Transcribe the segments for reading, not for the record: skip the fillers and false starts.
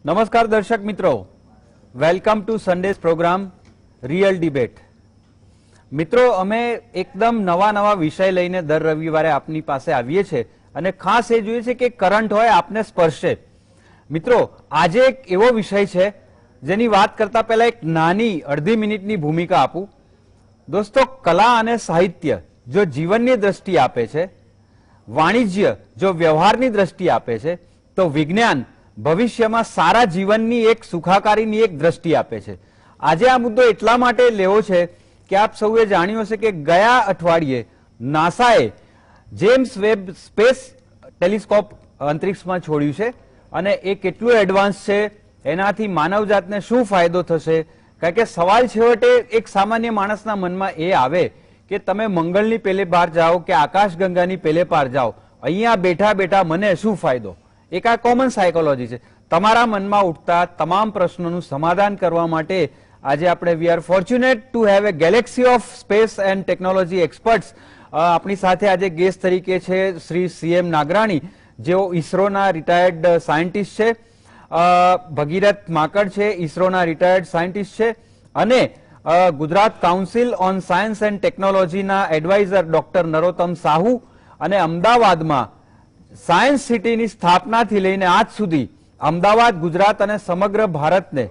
नमस्कार दर्शक मित्रों, welcome to Sunday's program real debate. मित्रों, अमे एकदम नवा नवा विषय लईने दर रविवारे आपनी पासे आवीए छे अने खास ए जोईए छे के करंट होय आपने स्पर्शे। मित्रों, आजे एक एवो विषय छे जेनी वात करता पहेला एक नानी अर्धी मिनिटनी भूमिका आपू। दोस्तों, कला अने साहित्य जो जीवननी दृष्टि आपे छे, वाणिज्य जो व्यवहारनी दृष्टि आपे छे, तो विज्ञान भविष्यमां सारा जीवननी एक सुखाकारीनी एक दृष्टि आपे छे। आजे आ मुद्दो एटला माटे लेवो छे कि आप सौए जाण्युं हशे के गया अठवाडिये नासाए जेम्स वेब स्पेस टेलिस्कोप अंतरिक्षमां छोड्युं छे अने ए केटલું एडवांस छे, एनाथी मानवजातने शुं फायदो थशे। कारण के सवाल छेवटे एक सामान्य माणसना मनमा ए आवे के तमे मंगळनी पेले पार जाओ के आकाशगंगानी पेले पार जाओ, अहींया बेठा बेठा मने शुं फायदो। एक आ कॉमन सायकोलॉजी छे। तमारा मनमा उठता तमाम प्रश्नोનું समाधान કરવા માટે આજે આપણે we are fortunate to have a Galaxy of space and technology experts આપણી સાથે આજે ગેસ્ટ તરીકે છે શ્રી સીએમ નાગરાણી, જેઓ ઈસરોના રિટાયર્ડ સાયન્ટિસ્ટ છે, ભગીરથ માકડ છે ઈસરોના રિટાયર્ડ સાયન્ટિસ્ટ છે, અને Gujarat council on science and ટેકનોલોજીના એડવાઇઝર ડોક્ટર નરોત્તમ સાહુ, અને અમદાવાદમાં સાયન્સ સિટીની સ્થાપનાથી લઈને આજ સુધી અમદાવાદ, ગુજરાત અને સમગ્ર ભારતને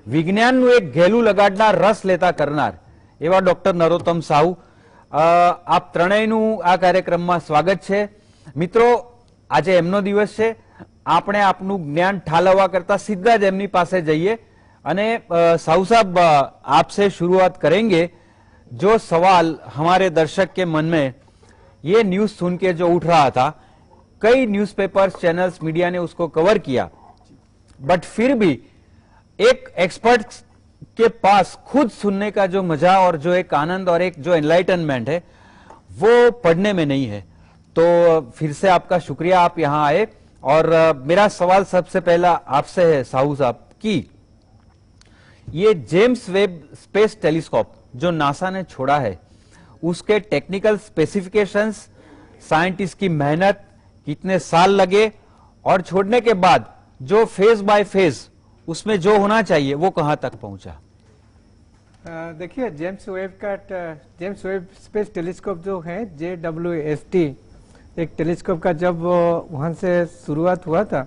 વિજ્ઞાનનું એક ઘેલું લગાડનાર, રસ લેતા કરનાર એવા ડોક્ટર નરોત્તમ સાહુ, આપ ત્રણેયનું આ કાર્યક્રમમાં સ્વાગત છે। મિત્રો, આજે એમનો દિવસ છે, આપણે આપનું જ્ઞાન ઠાલવવા કરતા सीधा જ એમની પાસે જઈએ અને સાહુ સાहब आपसे शुरुआत करेंगे। जो सवाल हमारे दर्शक के मन में ये न्यूज सुन के जो उठ रहा था, कई न्यूज़पेपर्स, चैनल्स, मीडिया ने उसको कवर किया, बट फिर भी एक एक्सपर्ट के पास खुद सुनने का जो मजा और जो एक आनंद और एक जो एनलाइटनमेंट है वो पढ़ने में नहीं है। तो फिर से आपका शुक्रिया, आप यहाँ आए। और मेरा सवाल सबसे पहला आपसे है साहू साहब कि ये जेम्स वेब स्पेस टेलीस्कोप जो नासा ने छोड़ा है, उसके टेक्निकल स्पेसिफिकेशंस, साइंटिस्ट की मेहनत, कितने साल लगे, और छोड़ने के बाद जो फेज बाय फेज उसमें जो होना चाहिए वो कहां तक पहुंचा? देखिए, जेम्स वेब स्पेस टेलीस्कोप जो है JWST, एक टेलीस्कोप का जब वहां से शुरुआत हुआ था,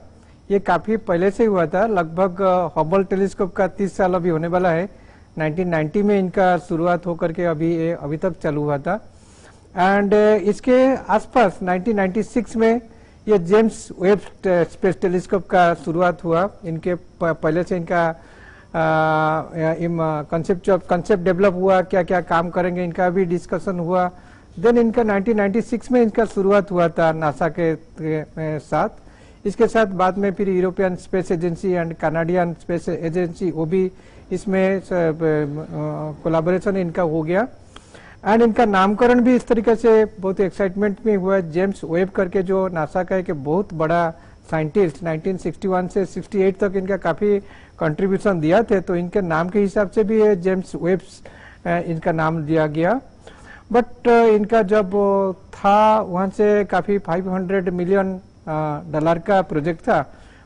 ये काफी पहले से हुआ था। लगभग हबल टेलीस्कोप का 30 साल अभी होने वाला है। 1990 में इनका शुरुआत होकर के अभी तक चालू हुआ था। एंड इसके आसपास 1996 में ये जेम्स वेब स्पेस टेलीस्कोप का शुरुआत हुआ। इनके पहले से इनका कंसेप्ट डेवलप हुआ, क्या क्या काम करेंगे इनका भी डिस्कशन हुआ। देन इनका 1996 में इनका शुरुआत हुआ था नासा के साथ। इसके साथ बाद में फिर European space agency and Canadian space agency, वो भी इसमें कोलैबोरेशन इनका हो गया। एंड इनका नामकरण भी इस तरीके से बहुत एक्साइटमेंट में हुआ। जेम्स वेब करके जो नासा का एक बहुत बड़ा साइंटिस्ट, 1961 से 68 तक इनका काफी कंट्रीब्यूशन दिया थे, तो इनके नाम के हिसाब से भी जेम्स वेब इनका नाम दिया गया। बट इनका जब था वहां से काफी $500 मिलियन का प्रोजेक्ट था।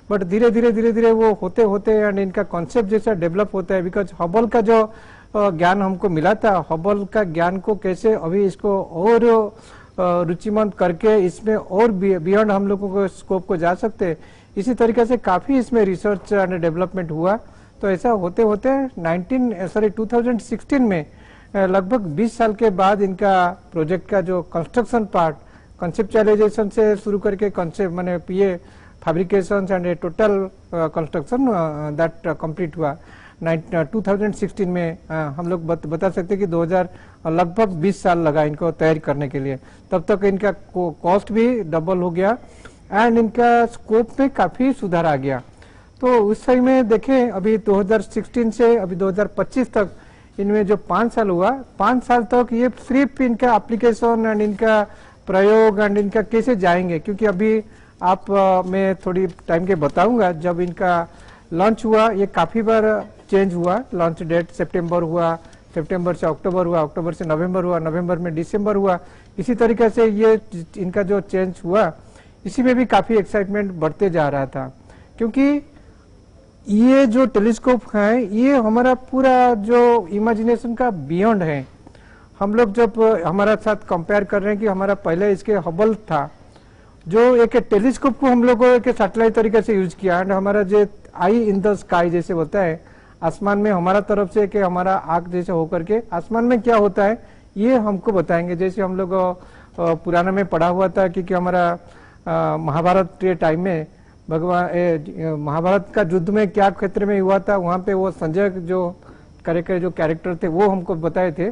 बट धीरे धीरे वो होते होते एंड इनका कॉन्सेप्ट जैसा डेवलप होता है, बिकॉज हबल का जो ज्ञान हमको मिला था, हबल का ज्ञान को कैसे अभी इसको और रुचिमंत करके इसमें और बियॉन्ड हम लोगों को स्कोप को जा सकते, इसी तरीके से काफी इसमें रिसर्च एंड डेवलपमेंट हुआ। तो ऐसा होते होते 2016 में लगभग 20 साल के बाद इनका प्रोजेक्ट का जो कंस्ट्रक्शन पार्ट, कंसेप्चुअलाइजेशन से शुरू करके कंसेप्ट माने ये fabrication and total construction that complete हुआ 2016 में। हम लोग बता सकते हैं कि 2000 लगभग 20 साल लगा इनको तैयारी करने के लिए। तब तक इनका कॉस्ट भी डबल हो गया एंड इनका स्कोप में काफी सुधार आ गया। तो उस समय में देखें, अभी 2016 से अभी 2025 तक इनमें जो 5 साल हुआ, 5 साल तक ये सिर्फ इनका एप्लीकेशन एंड इनका प्रयोग एंड इनका कैसे जाएंगे, क्योंकि अभी आप मैं थोड़ी टाइम के बताऊंगा। जब इनका लॉन्च हुआ, ये काफी बार चेंज हुआ। लॉन्च डेट सितंबर हुआ, सितंबर से अक्टूबर हुआ, अक्टूबर से नवंबर हुआ, नवंबर में दिसंबर हुआ। इसी तरीके से ये इनका जो चेंज हुआ, इसी में भी काफी एक्साइटमेंट बढ़ते जा रहा था, क्योंकि ये जो टेलीस्कोप है ये हमारा पूरा जो इमेजिनेशन का बियॉन्ड है। हम लोग जब हमारा साथ कंपेयर कर रहे हैं कि हमारा पहले इसके हबल था, जो एक टेलीस्कोप को हम लोग एक सैटेलाइट तरीके से यूज किया, एंड हमारा जो आई इन द स्काई जैसे होता है आसमान में हमारा तरफ से कि हमारा आंख जैसे होकर के आसमान में क्या होता है ये हमको बताएंगे। जैसे हम लोग पुराना में पढ़ा हुआ था कि हमारा महाभारत के टाइम में भगवान महाभारत का युद्ध में क्या क्षेत्र में हुआ था, वहां पे वो संजय जो कैरेक्टर थे वो हमको बताए थे।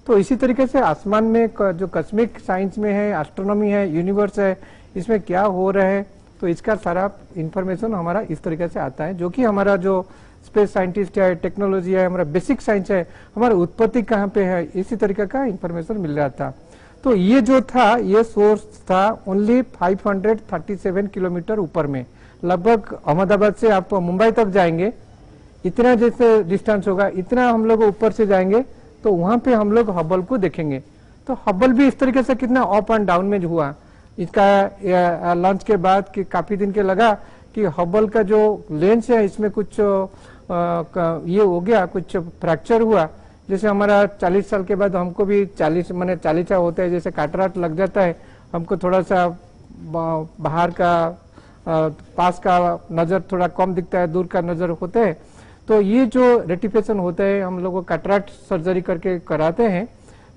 तो इसी तरीके से आसमान में जो कॉस्मिक साइंस में है, एस्ट्रोनॉमी है, यूनिवर्स है, इसमें क्या हो रहा है, तो इसका सारा इंफॉर्मेशन हमारा इस तरीके से आता है, जो कि हमारा जो स्पेस साइंटिस्ट है, टेक्नोलॉजी है, हमारा बेसिक साइंस है, हमारा उत्पत्ति कहाँ पे है, इसी तरीके का इंफॉर्मेशन मिल रहा था। तो ये जो था ये सोर्स था ओनली 537 किलोमीटर ऊपर में, लगभग अहमदाबाद से आप मुंबई तक जाएंगे, इतना जैसे डिस्टेंस होगा इतना हम लोग ऊपर से जाएंगे तो वहां पे हम लोग हबल को देखेंगे। तो हबल भी इस तरीके से कितना अप एंड डाउन में हुआ, इसका लॉन्च के बाद कि काफी दिन के लगा कि हबल का जो लेंस है इसमें कुछ ये हो गया, कुछ फ्रैक्चर हुआ। जैसे हमारा 40 साल के बाद हमको भी 40 होता है, जैसे कैटराक्ट लग जाता है, हमको थोड़ा सा बाहर का पास का नजर थोड़ा कम दिखता है, दूर का नजर होता है। तो ये जो रेटिफिकेशन होता है हम लोग को कैटराक्ट सर्जरी करके कराते हैं।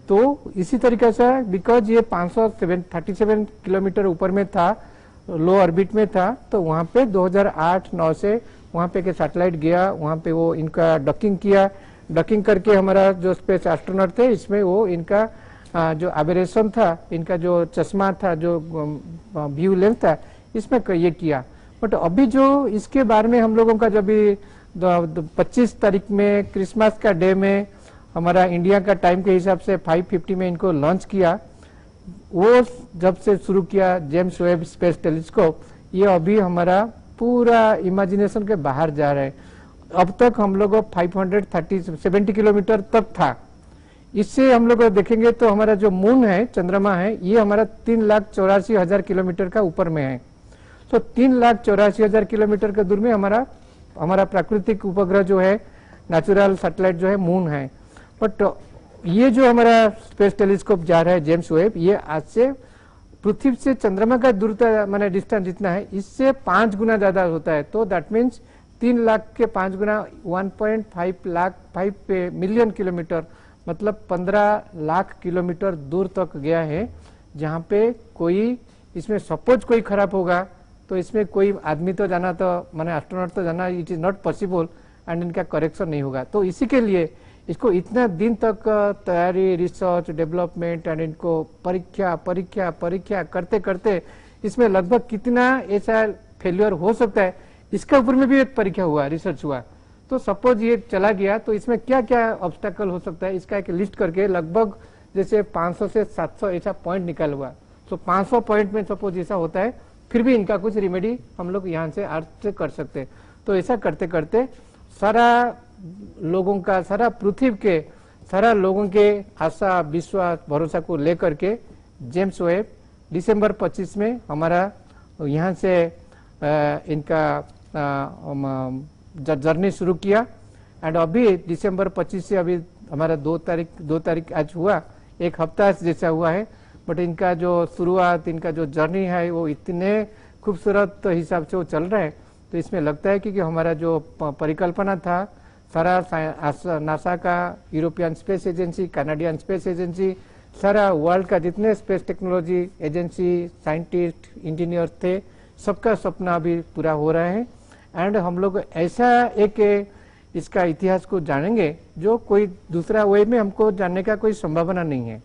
तो इसी तरीके से बिकॉज ये 537 किलोमीटर ऊपर में था, लो ऑर्बिट में था, तो वहां पे 2008-9 से वहां पे के सैटेलाइट गया, वहां पे वो इनका डॉकिंग किया, डॉकिंग करके हमारा जो स्पेस एस्ट्रोनॉट थे इसमें वो इनका जो एबरेशन था, इनका जो चश्मा था, जो व्यू लेंथ था, इसमें ये किया। बट अभी जो इसके बारे में हम लोगों का जब 25 तारीख में क्रिसमस का डे में हमारा इंडिया का टाइम के हिसाब से 5:50 में इनको लॉन्च किया, वो जब से शुरू किया जेम्स वेब स्पेस टेलीस्कोप, ये अभी हमारा पूरा इमेजिनेशन के बाहर जा रहा है। अब तक हम लोग 570 किलोमीटर तक था। इससे हम लोग देखेंगे तो हमारा जो मून है, चंद्रमा है, ये हमारा 3,84,000 किलोमीटर का ऊपर में है। तो 3,84,000 किलोमीटर के दूर में हमारा प्राकृतिक उपग्रह जो है, नेचुरल सैटेलाइट जो है मून है। बट ये जो हमारा स्पेस टेलीस्कोप जा रहा है जेम्स वेब, ये आज से पृथ्वी से चंद्रमा का दूरता माने डिस्टेंस जितना है इससे 5 गुना ज्यादा होता है। तो दैट मीन्स 3 लाख के 5 गुना 1.5 मिलियन किलोमीटर, मतलब 15 लाख किलोमीटर दूर तक गया है, जहां पे कोई इसमें सपोज कोई खराब होगा तो इसमें कोई आदमी तो जाना, तो माने एस्ट्रोनॉट तो जाना, it is not possible, and इनका करेक्शन नहीं होगा। तो इसी के लिए इसको इतना दिन तक तैयारी, रिसर्च, डेवलपमेंट एंड इनको परीक्षा करते करते इसमें लगभग कितना ऐसा फेल्यूर हो सकता है, इसका ऊपर में भी एक परीक्षा हुआ, रिसर्च हुआ। तो सपोज ये चला गया तो इसमें क्या क्या ऑब्स्टेकल हो सकता है, इसका एक लिस्ट करके लगभग जैसे 500 से 700 ऐसा पॉइंट निकाल हुआ। तो 500 पॉइंट में सपोज ऐसा होता है, फिर भी इनका कुछ रिमेडी हम लोग यहाँ से अर्थ से कर सकते हैं। तो ऐसा करते करते सारा लोगों का, सारा पृथ्वी के सारा लोगों के आशा, विश्वास, भरोसा को लेकर के जेम्स वेब दिसंबर 25 में हमारा यहाँ से इनका जर्नी शुरू किया। एंड अभी दिसंबर 25 से अभी हमारा 2 तारीख आज हुआ, एक हफ्ता जैसा हुआ है। बट इनका जो शुरुआत, इनका जो जर्नी है वो इतने खूबसूरत हिसाब से वो चल रहा है। तो इसमें लगता है कि हमारा जो परिकल्पना था, सारा नासा का, European space agency, Canadian space agency, सारा वर्ल्ड का जितने space technology agency, scientist, engineer थे, सबका सपना अभी पूरा हो रहा है। एंड हम लोग ऐसा एक इसका इतिहास को जानेंगे जो कोई दूसरा वे में हमको जानने का कोई संभावना नहीं है।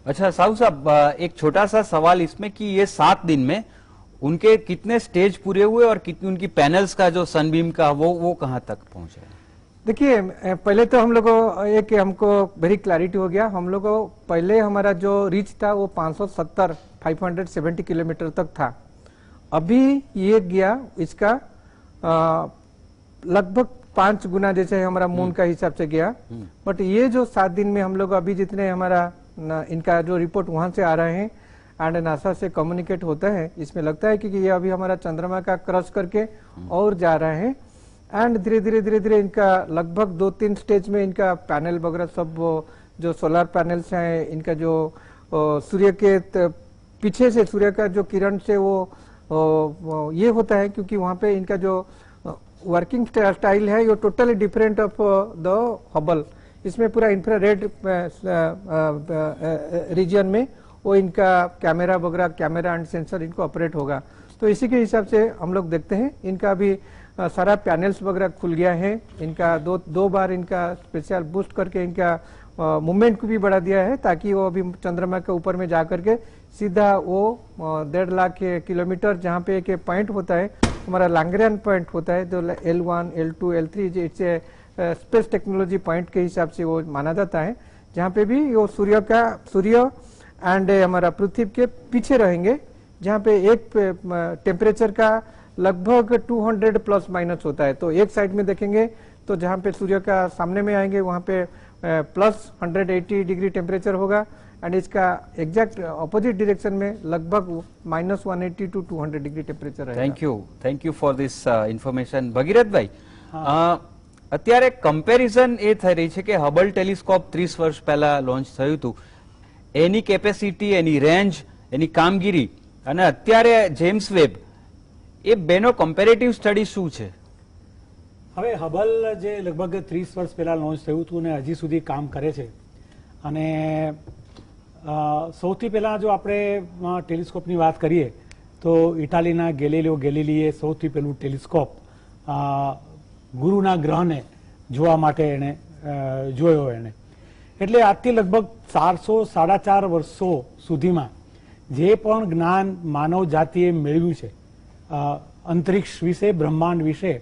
अच्छा साहू साहब, एक छोटा सा सवाल इसमें कि ये 7 दिन में उनके कितने स्टेज पूरे हुए और कितनी उनकी पैनल्स का जो सनबीम का वो कहां तक पहुंचे? देखिए, पहले तो हम लोगों एक हमको वेरी क्लैरिटी हो गया। हम लोगों पहले हमारा जो रीच था वो 570 किलोमीटर तक था। अभी ये गया इसका लगभग 5 गुना जैसे हमारा मून का हिसाब से गया। बट ये जो 7 दिन में हम लोग अभी जितने हमारा इनका जो रिपोर्ट वहां से आ रहे हैं, एंड नासा से कम्युनिकेट होता है। इसमें लगता है कि ये अभी हमारा चंद्रमा का क्रॉस करके और जा रहे हैं एंड धीरे धीरे इनका लगभग 2-3 स्टेज में इनका पैनल वगैरह सब जो सोलर पैनल्स हैं, इनका जो सूर्य के पीछे से सूर्य का जो किरण से वो ये होता है, क्योंकि वहां पे इनका जो वर्किंग स्टाइल है ये totally different of the Hubble. इसमें पूरा इंफ्रारेड रीजन में वो इनका कैमरा वगैरह, कैमरा एंड सेंसर इनको ऑपरेट होगा। तो इसी के हिसाब से हम लोग देखते हैं इनका भी सारा पैनल्स वगैरह खुल गया है। इनका दो बार इनका स्पेशल बूस्ट करके इनका मूवमेंट को भी बढ़ा दिया है, ताकि वो अभी चंद्रमा के ऊपर में जा करके सीधा वो 1.5 लाख किलोमीटर जहाँ पे एक पॉइंट होता है, हमारा लैंग्रेन पॉइंट होता है, जो L1, L2, L3 it's space technology point के हिसाब से वो माना जाता है, जहाँ पे भी वो सूर्य एंड हमारा पृथ्वी के पीछे रहेंगे, जहाँ पे एक टेम्परेचर का लगभग 200 प्लस माइनस होता है। तो एक साइड में देखेंगे तो जहाँ पे सूर्य का सामने में आएंगे वहाँ पे प्लस 180 डिग्री टेम्परेचर होगा एंड इसका एग्जैक्ट ऑपोजिट डायरेक्शन में लगभग -180 to 200 डिग्री टेम्पરેચર रहेगा। Thank you for this information. ભગીરથભાઈ, અત્યારે કમ્પેરિઝન એ થઈ રહી છે કે હબલ ટેલિસ્કોપ 30 વર્ષ પહેલા લોન્ચ થયું હતું, એની કેપેસિટી, એની રેન્જ, એની કામગીરી અને અત્યારે જેમ્સ વેબ, એ બેનો કમ્પેરેટિવ સ્ટડી શું છે? હવે હબલ જે લગભગ 30 વર્ષ પહેલા લોન્ચ થયું હતું અને હજી સુધી કામ કરે છે, અને સૌથી પહેલા જો આપણે ટેલિસ્કોપની વાત કરીએ તો ઇટાલીના ગેલિલિયો ગેલિલીએ સૌથી પહેલું ટેલિસ્કોપ ગુરુના ગ્રહને જોવા માટે એને જોયો એને, એટલે આજથી લગભગ 400-4.5 વર્ષો સુધીમાં જે પણ જ્ઞાન માનવ જાતિએ મેળવ્યું છે અંતરિક્ષ વિશે, બ્રહ્માંડ વિશે,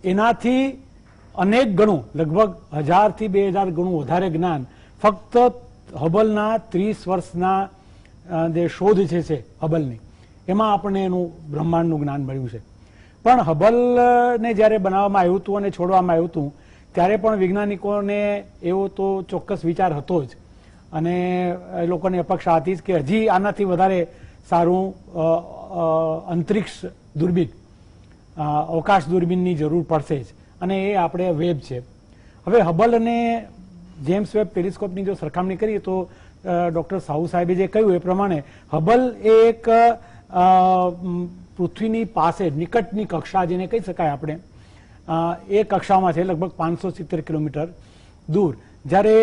એનાથી અનેક ગણું, લગભગ 1000 થી 2000 ગણું વધારે જ્ઞાન ફક્ત હબલના 30 વર્ષના જે શોધ છે હબલની, એમાં આપણને એનું બ્રહ્માંડનું જ્ઞાન મળ્યું છે। પણ હબલને જ્યારે બનાવવામાં આવ્યું હતું અને છોડવામાં આવ્યું હતું ત્યારે પણ વૈજ્ઞાનિકોને એવો તો ચોક્કસ વિચાર હતો જ, અને એ લોકોની અપેક્ષા હતી જ કે હજી આનાથી વધારે સારું અંતરિક્ષ દૂરબીન, અવકાશ દૂરબીનની જરૂર પડશે જ, અને એ આપણે વેબ છે। હવે હબલ અને જેમ્સ વેબ ટેલિસ્કોપની જો સરખામણી કરીએ તો ડોક્ટર સાહુ સાહેબે જે કહ્યું એ પ્રમાણે હબલ એ એક પૃથ્વીની પાસે નિકટની કક્ષા જેને કહી શકાય આપણે, એ કક્ષામાં છે, લગભગ 570 કિલોમીટર દૂર, જ્યારે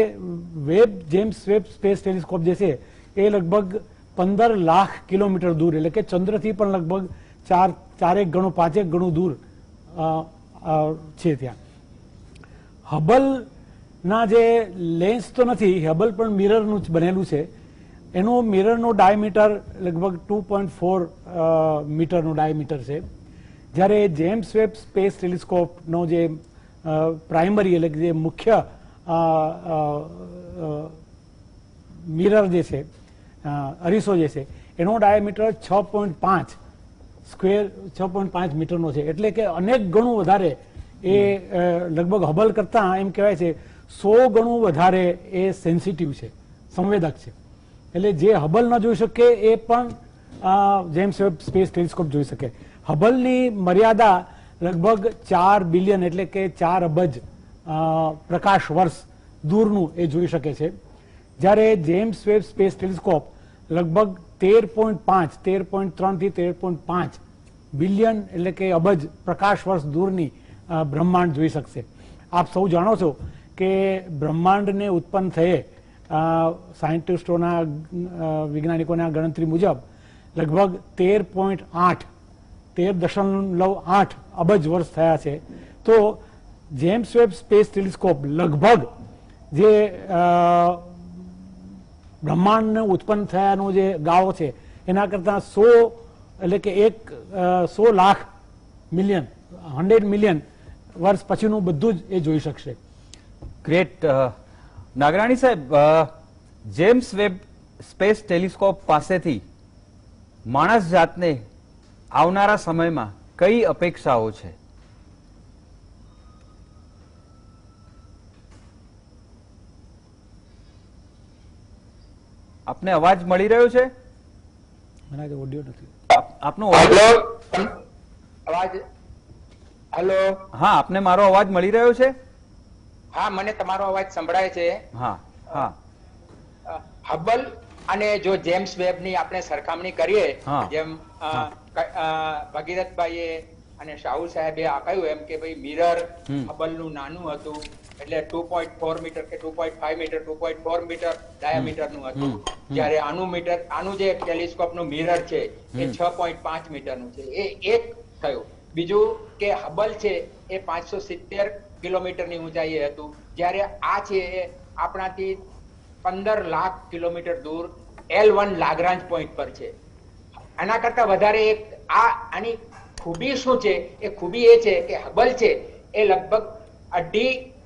જેમ્સ વેબ સ્પેસ ટેલિસ્કોપ જે છે એ લગભગ 15 લાખ કિલોમીટર દૂર, એટલે કે ચંદ્રથી પણ લગભગ 4-5 ગણું દૂર છે ત્યાં। હબલના જે લેન્સ તો નથી, હબલ પણ મિરરનું જ બનેલું છે, એનો મિરરનો ડાયમીટર લગભગ 2.4 મીટરનું ડાયમીટર છે, જ્યારે જેમ્સ વેબ સ્પેસ ટેલિસ્કોપનો જે પ્રાઇમરી એટલે કે જે મુખ્ય મિરર જે છે, અરીસો જે છે, એનો ડાયામીટર 6.5 મીટરનો છે, એટલે કે અનેક ગણું વધારે એ લગભગ હબલ કરતા એમ કહેવાય છે 100 ગણું વધારે એ સેન્સિટિવ છે, સંવેદક છે। એટલે જે હબલ ન જોઈ શકે એ પણ જેમ્સ વેબ સ્પેસ ટેલિસ્કોપ જોઈ શકે। હબલની મર્યાદા લગભગ 4 બિલિયન એટલે કે 4 અબજ પ્રકાશ વર્ષ દૂરનું એ જોઈ શકે છે, જ્યારે જેમ્સ વેબ સ્પેસ ટેલિસ્કોપ લગભગ 13.3 થી 13.5 બિલિયન એટલે કે અબજ પ્રકાશ વર્ષ દૂરની બ્રહ્માંડ જોઈ શકશે। આપ સૌ જાણો છો કે બ્રહ્માંડને ઉત્પન્ન થયે સાયન્ટિસ્ટોના, વૈજ્ઞાનિકોના ગણતરી મુજબ લગભગ 13.8 અબજ વર્ષ થયા છે। તો જેમ્સ વેબ સ્પેસ ટેલિસ્કોપ લગભગ જે બ્રહ્માંડ ઉત્પન્ન થયાનો જે ગાળો છે એના કરતા 100 એટલે કે 100 લાખ મિલિયન 100 મિલિયન વર્ષ પછીનું બધું જ એ જોઈ શકશે। ગ્રેટ નાગરાણી સાહેબ, જેમ્સ વેબ સ્પેસ ટેલિસ્કોપ પાસેથી માણસ જાતને આવનારા સમયમાં કઈ અપેક્ષાઓ છે? આપને અવાજ મળી રહ્યો છે? મને લાગે ઓડિયો નથી. આપનો અવાજ- હેલો અવાજ હેલો હા, આપને મારો અવાજ મળી રહ્યો છે? હા મને તમારો અવાજ સંભળાય છે. હા હા હબલ અને જો જેમ્સ વેબ ની આપણે સરખામણી કરીએ, હા. જેમ ભગીરથભાઈએ અને શાહુલ સાહેબે આપ્યું એમ કે ભાઈ મિરર હબલ નું નાનું હતું એટલે 2.4 મીટર કે 2.5 મીટર 2.4 મીટર ડાયામીટર નું હતું, જ્યારે આનું જે ટેલિસ્કોપ નું મિરર છે એ 6.5 મીટર નું છે. એ એક થયું. બીજું કે હબલ છે એ 570 કિલોમીટરની ઊંચાઈએ હતું, જ્યારે આ છે એ આપણાથી 15 લાખ કિલોમીટર દૂર L1 લાગ્રાંજ પોઈન્ટ પર છે. આના કરતા વધારે આની ખૂબી શું છે? એ ખૂબી એ છે કે હબલ છે એ લગભગ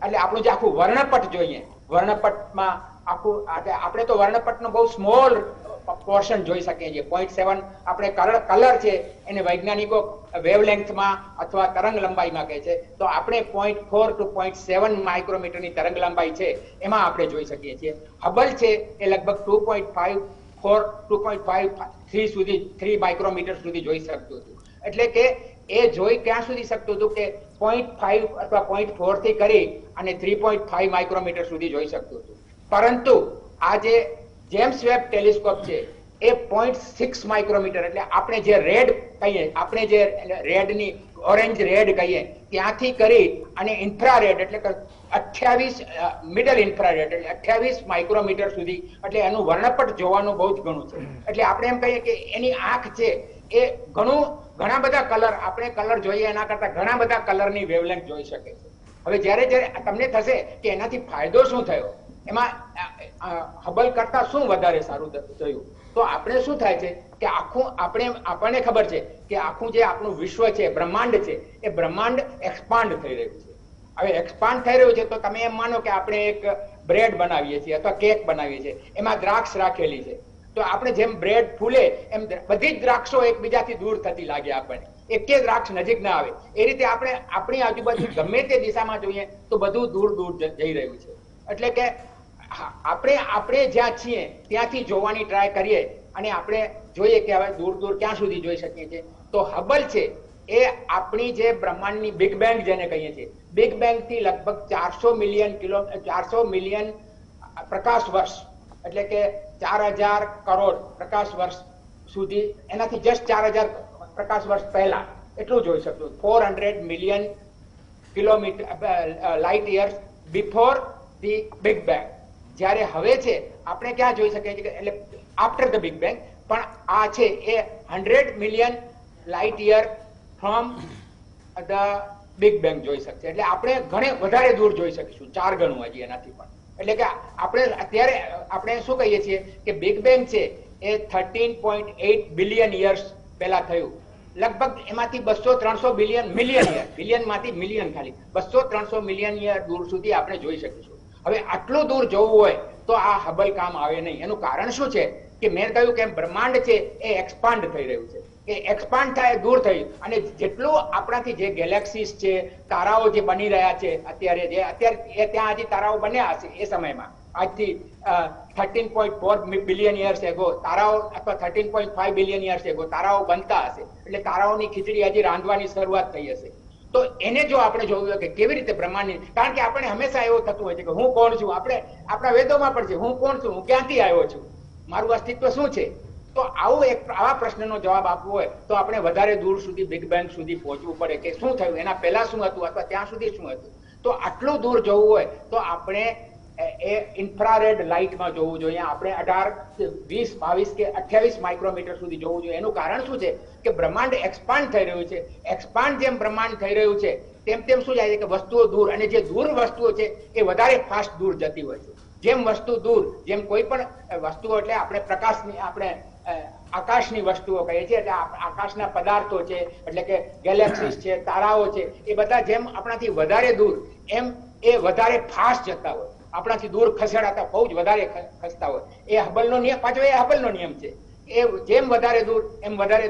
એટલે આપણું જે આખું વર્ણપટ જોઈએ, વર્ણપટમાં આખું આપણે તો વર્ણપટનો બહુ સ્મોલ પોર્શન જોઈ શકીએ છીએ. 0.7 આપણે કલર છે એને વૈજ્ઞાનિકો વેવલેન્થમાં અથવા તરંગ લંબાઈમાં કહે છે, તો આપણે 0.4 to 0.7 માઇક્રોમીટરની તરંગ લંબાઈ છે એમાં આપણે જોઈ શકીએ છીએ. હબલ છે એ લગભગ 2.3 સુધી 3 માઇક્રોમીટર સુધી જોઈ શકતું હતું. એટલે કે એ જોઈ ક્યાં સુધી શકતું હતું કે 0.5 અથવા 0.4 થી કરી અને 3.5 માઇક્રોમીટર સુધી જોઈ શકતું હતું. પરંતુ આ જે જેમ્સ વેબ ટેલિસ્કોપ છે એ 0.6 માઇક્રોમીટર એટલે આપણે જે રેડ કહીએ, આપણે જે રેડની ઓરેન્જ રેડ કહીએ ત્યાંથી કરી અને ઇન્ફ્રારેડ એટલે કે 28 મિડલ ઇન્ફ્રારેડ એટલે 28 માઇક્રોમીટર સુધી, એટલે એનું વર્ણપટ જોવાનું બહુ જ ઘણું છે. એટલે આપણે એમ કહીએ કે એની આંખ છે એ ઘણા બધા કલર, આપણે કલર જોઈએ એના કરતા ઘણા બધા કલરની વેવલેન્થ જોઈ શકે છે. હવે જ્યારે તમને થશે કે એનાથી ફાયદો શું થયો, એમાં હબલ કરતા શું વધારે સારું થયું, તો આપણે શું થાય છે કે આપણને ખબર છે કે આખું જે આપણું વિશ્વ છે, બ્રહ્માંડ છે, એ બ્રહ્માંડ એક્સપાન્ડ થઈ રહ્યું છે. હવે એક્સપાન્ડ થઈ રહ્યું છે તો તમે એમ માનો કે આપણે એક બ્રેડ બનાવીએ છીએ અથવા કેક બનાવીએ છીએ, એમાં દ્રાક્ષ રાખેલી છે, તો આપણે જેમ બ્રેડ ફૂલે એમ બધી જ દ્રાક્ષો એકબીજાથી દૂર થતી લાગે આપણને, એકે દ્રાક્ષ નજીક ના આવે. એ રીતે આપણે આપણી આજુબાજુ ગમે તે દિશામાં જોઈએ તો બધું દૂર દૂર જઈ રહ્યું છે. એટલે કે આપણે જ્યાં છીએ ત્યાંથી જોવાની ટ્રાય કરીએ અને આપણે જોઈએ કે હવે દૂર દૂર ક્યાં સુધી જોઈ શકીએ છીએ, તો હબલ છે એ આપણી જે બ્રહ્માંડની બિગ બેંગ જેને કહીએ છીએ, બિગ બેંગ થી લગભગ 400 મિલિયન પ્રકાશ વર્ષ એટલે કે 4000 કરોડ પ્રકાશ વર્ષ સુધી, એનાથી જસ્ટ 4000 પ્રકાશ વર્ષ પહેલા એટલું જોઈ શકતું. 400 million kilometre light years before the big bang. જ્યારે હવે છે આપણે ક્યાં જોઈ શકીએ છીએ એટલે આફ્ટર ધ બિગ બેંગ, પણ આ છે એ 100 million light year from the big bang જોઈ શકશે. એટલે આપણે ઘણે વધારે દૂર જોઈ શકીશું, 4 ગણું હજી એનાથી પણ. એટલે કે અત્યારે આપણે શું કહીએ છીએ કે બિગ બેંગ છે એ 13.8 બિલિયન યર્સ પહેલા થયું. લગભગ એમાંથી 200-300 મિલિયન યર, બિલિયનમાંથી મિલિયન ખાલી 200-300 મિલિયન યર દૂર સુધી આપણે જોઈ શકીશું. હવે આટલું દૂર જોવું હોય તો આ હબલ કામ આવે નહીં. એનું કારણ શું છે કે મેં કહ્યું કે બ્રહ્માંડ છે એ એક્સપાન્ડ થઈ રહ્યું છે, એ એક્સપાન્ડ થાય દૂર થયું, અને જેટલું આપણાથી જે ગેલેક્સીસ છે, તારાઓ જે બની રહ્યા છે અત્યારે ત્યાં હજી તારાઓ બન્યા હશે એ સમયમાં, આજથી 13.4 બિલિયન યર્સ એગો તારાઓ અથવા 13.5 બિલિયન યર્સ એગો તારાઓ બનતા હશે. એટલે તારાઓની ખીચડી હજી રાંધવાની શરૂઆત થઈ હશે. તો એને જો આપણે જોયું કે કેવી રીતે બ્રહ્માંડની, કારણ કે આપણે હંમેશા એવું થતું હોય છે કે હું કોણ છું, આપણા વેદોમાં પણ છે હું કોણ છું, હું ક્યાંથી આવ્યો છું, મારું અસ્તિત્વ શું છે. તો આવા પ્રશ્નનો જવાબ આપવો હોય તો આપણે વધારે દૂર સુધી બિગ બેંગ સુધી પહોંચવું પડે કે શું થયું, એના પહેલા શું હતું અથવા ત્યાં સુધી શું હતું. તો આટલું દૂર જવું હોય તો આપણે એ ઇન્ફ્રારેડ લાઇટમાં જોવું જોઈએ. આપણે 18, 20, 22 કે 28 માઇક્રોમીટર સુધી જોવું જોઈએ. એનું કારણ શું છે કે બ્રહ્માંડ એક્સપાન્ડ થઈ રહ્યું છે. એક્સપાન્ડ જેમ બ્રહ્માંડ થઈ રહ્યું છે તેમ શું જાય છે કે વસ્તુઓ દૂર, અને જે દૂર વસ્તુઓ છે એ વધારે ફાસ્ટ દૂર જતી હોય છે. જેમ વસ્તુ દૂર, જેમ કોઈ પણ વસ્તુઓ એટલે આપણે પ્રકાશની, આપણે આકાશની વસ્તુઓ કહીએ છીએ, એટલે આકાશના પદાર્થો છે એટલે કે ગેલેક્સીસ છે, તારાઓ છે, એ બધા જેમ આપણાથી વધારે દૂર એમ એ વધારે ફાસ્ટ જતા હોય, આપણાથી દૂર ખસેડાતા બહુ જ વધારે ખસતા હોય. એ હબલનો નિયમ, પાછો એ હબલનો નિયમ છે. એ જેમ વધારે દૂર એમ વધારે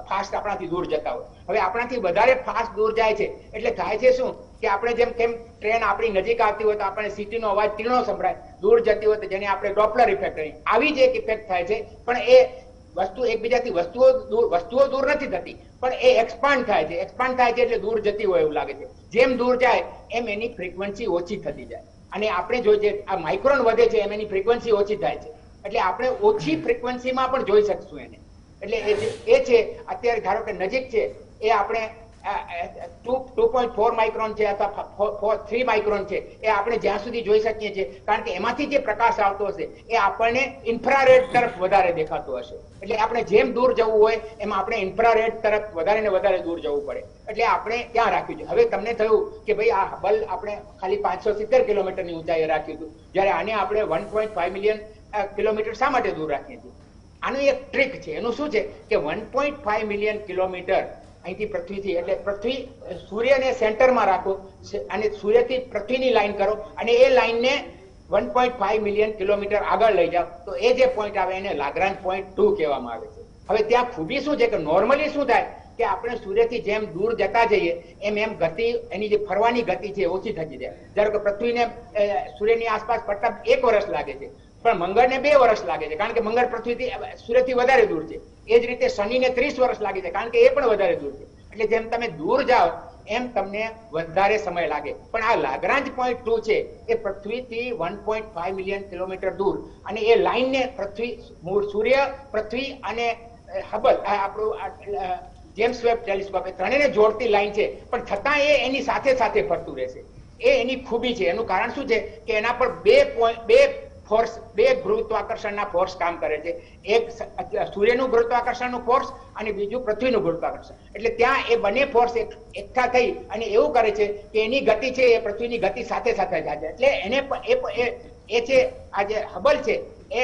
ફાસ્ટ આપણાથી દૂર જતા હોય. હવે આપણાથી વધારે ફાસ્ટ દૂર જાય છે એટલે થાય છે શું કે આપણે જેમ ટ્રેન આપણી નજીક આવતી હોય તો આપણે સિટીનો અવાજ તીણો સંભળાય, દૂર જતી હોય તો જેને આપણે ડોપલર ઇફેક્ટ કહીએ, આવી જ એક ઇફેક્ટ થાય છે. પણ એ વસ્તુ એકબીજાથી વસ્તુઓ દૂર નથી થતી, પણ એ એક્સપાન્ડ થાય છે. એક્સપાન્ડ થાય છે એટલે દૂર જતી હોય એવું લાગે છે. જેમ દૂર જાય એમ એની ફ્રીક્વન્સી ઓછી થતી જાય. અને આપણે જોઈએ આ માઇક્રોન વધે છે એમ એની ફ્રીક્વન્સી ઓછી થાય છે. એટલે આપણે ઓછી ફ્રીક્વન્સીમાં પણ જોઈ શકશું એને. એટલે એ છે અત્યારે ધારો કે નજીક છે એ આપણે 2.4 માઇક્રોન છે અથવા 3 માઇક્રોન છે એ આપણે જ્યાં સુધી જોઈ શકીએ છીએ, કારણ કે એમાંથી જે પ્રકાશ આવતો હશે એ આપણને ઇન્ફ્રારેડ તરફ વધારે દેખાતો હશે. એટલે આપણે જેમ દૂર જવું હોય એમ આપણે ઇન્ફ્રારેડ તરફ વધારે ને વધારે દૂર જવું પડે. એટલે આપણે ત્યાં રાખ્યું છે. હવે તમને થયું કે ભાઈ આ હબલ આપણે ખાલી 570 કિલોમીટરની ઊંચાઈએ રાખ્યું હતું, જ્યારે આને આપણે 1.5 મિલિયન કિલોમીટર શા માટે દૂર રાખીએ છીએ? આનું એક ટ્રીક છે. એનું શું છે કે 1.5 મિલિયન કિલોમીટર અહીંથી પૃથ્વીથી, એટલે પૃથ્વી સૂર્યને સેન્ટરમાં રાખો અને સૂર્યથી પૃથ્વીની લાઈન કરો અને એ લાઈનને 1.5 મિલિયન કિલોમીટર આગળ લઈ જાઓ તો એ જે પોઈન્ટ આવે એને લાગ્રાંજ પોઈન્ટ 2 કહેવામાં આવે છે. હવે ત્યાં ખૂબી શું છે કે નોર્મલી શું થાય કે આપણે સૂર્યથી જેમ દૂર જતા જઈએ એમ એમ ગતિ, એની જે ફરવાની ગતિ છે ઓછી થતી જાય. ધારો કે પૃથ્વીને સૂર્યની આસપાસ ફરતા 1 વર્ષ લાગે છે, પણ મંગળને 2 વર્ષ લાગે છે, કારણ કે મંગળ પૃથ્વીથી સૂર્યથી વધારે દૂર છે. એ જ રીતે શનિને 30 વર્ષ લાગે છે, કારણ કે એ પણ વધારે દૂર છે. એટલે જેમ તમે દૂર જાઓ એમ તમને વધારે સમય લાગે. પણ આ લાગ્રાંજ પોઈન્ટ 2 છે એ પૃથ્વીથી 1.5 મિલિયન કિલોમીટર દૂર, અને એ લાઈનને સૂર્ય, પૃથ્વી અને હબલ આપણું જેમ્સ વેબ ટેલિસ્કોપ એ ત્રણેયને જોડતી લાઈન છે, પણ છતાં એ એની સાથે સાથે ફરતું રહેશે. એ એની ખૂબી છે. એનું કારણ શું છે કે એના પર બે ગુરુત્વાકર્ષણના ફોર્સ કામ કરે છે. એક સૂર્યનું ગુરુત્વાકર્ષણનું ફોર્સ અને બીજું પૃથ્વીનું ગુરુત્વાકર્ષણ. એટલે ત્યાં એ બંને ફોર્સ એકઠા થઈ અને એવું કરે છે કે એની ગતિ છે એ પૃથ્વીની ગતિ સાથે સાથે જાય છે. એટલે એને એ છે આ જે હબલ છે એ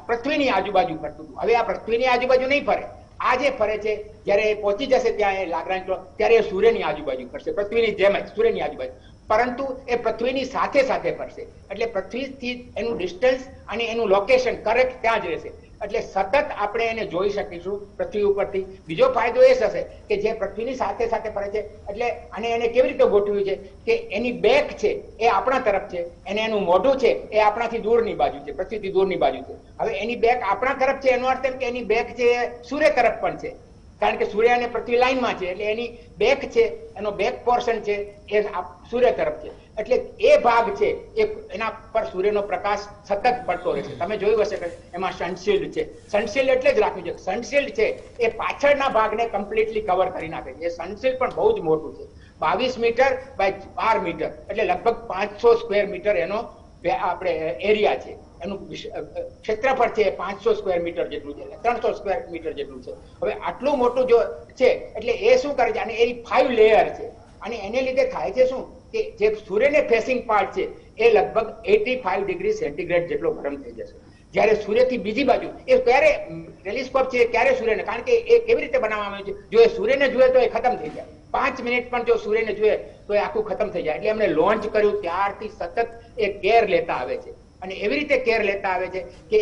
પૃથ્વીની આજુબાજુ ફરતું હતું. હવે આ પૃથ્વીની આજુબાજુ નહીં ફરે. આ જે ફરે છે જ્યારે એ પહોંચી જશે ત્યાં એ લાગ્રાંજ ત્યારે એ સૂર્યની આજુબાજુ ફરશે, પૃથ્વીની જેમ જ સૂર્યની આજુબાજુ, પરંતુ એ પૃથ્વીની સાથે સાથે ફરશે. એટલે પૃથ્વીથી એનું ડિસ્ટન્સ અને એનું લોકેશન કરેક્ટ ત્યાં જ રહેશે. એટલે સતત આપણે એને જોઈ શકીશું પૃથ્વી ઉપરથી. બીજો ફાયદો એ થશે કે જે પૃથ્વીની સાથે સાથે ફરે છે એટલે અને એને કેવી રીતે ગોઠવ્યું છે કે એની બેક છે એ આપણા તરફ છે અને એનું મોઢું છે એ આપણાથી દૂરની બાજુ છે, પૃથ્વીથી દૂરની બાજુ છે. હવે એની બેક આપણા તરફ છે એનો અર્થ એમ કે એની બેક છે એ સૂર્ય તરફ પણ છે, કારણ કે સૂર્ય અને પૃથ્વી લાઈનમાં છે. એટલે એની બેક છે, એનો બેક પોર્શન છે એ સૂર્ય તરફ છે. એટલે એ ભાગ છે એના પર સૂર્યનો પ્રકાશ સતત પડતો રહેશે. તમે જોયું હશે કે એમાં સનશીલ્ડ છે. સનશીલ્ડ એટલે જ રાખ્યું છે. સનશીલ્ડ છે એ પાછળના ભાગને કમ્પ્લીટલી કવર કરી નાખે છે. એ સનશીલ્ડ પણ બહુ જ મોટું છે, 22 મીટર બાય 12 મીટર, એટલે લગભગ 500 સ્ક્વેર મીટર એનો આપણે એરિયા છે. એનું ક્ષેત્રફળ છે 500 સ્ક્વેર મીટર જેટલું છે, 300 સ્ક્વેર મીટર જેટલું છે. હવે આટલું મોટું જો છે એટલે એ શું કરે છે, અને એની 5 લેયર છે. અને એને લીધે થાય છે શું કે જે સૂર્યને ફેસિંગ પાર્ટ છે એ લગભગ 85 ડિગ્રી સેન્ટીગ્રેડ જેટલો ગરમ થઈ જશે. જ્યારે સૂર્યથી બીજી બાજુ એ ક્યારે ટેલિસ્કોપ છે ક્યારે સૂર્યને, કારણ કે એ કેવી રીતે બનાવવામાં આવ્યું છે, જો એ સૂર્યને જુએ તો એ ખતમ થઈ જાય. 5 મિનિટ પણ જો સૂર્યને જુએ તો એ આખું ખતમ થઈ જાય. એટલે એમણે લોન્ચ કર્યું ત્યારથી સતત એ કેર લેતા આવે છે. અને એવી રીતે કેર લેતા આવે છે કે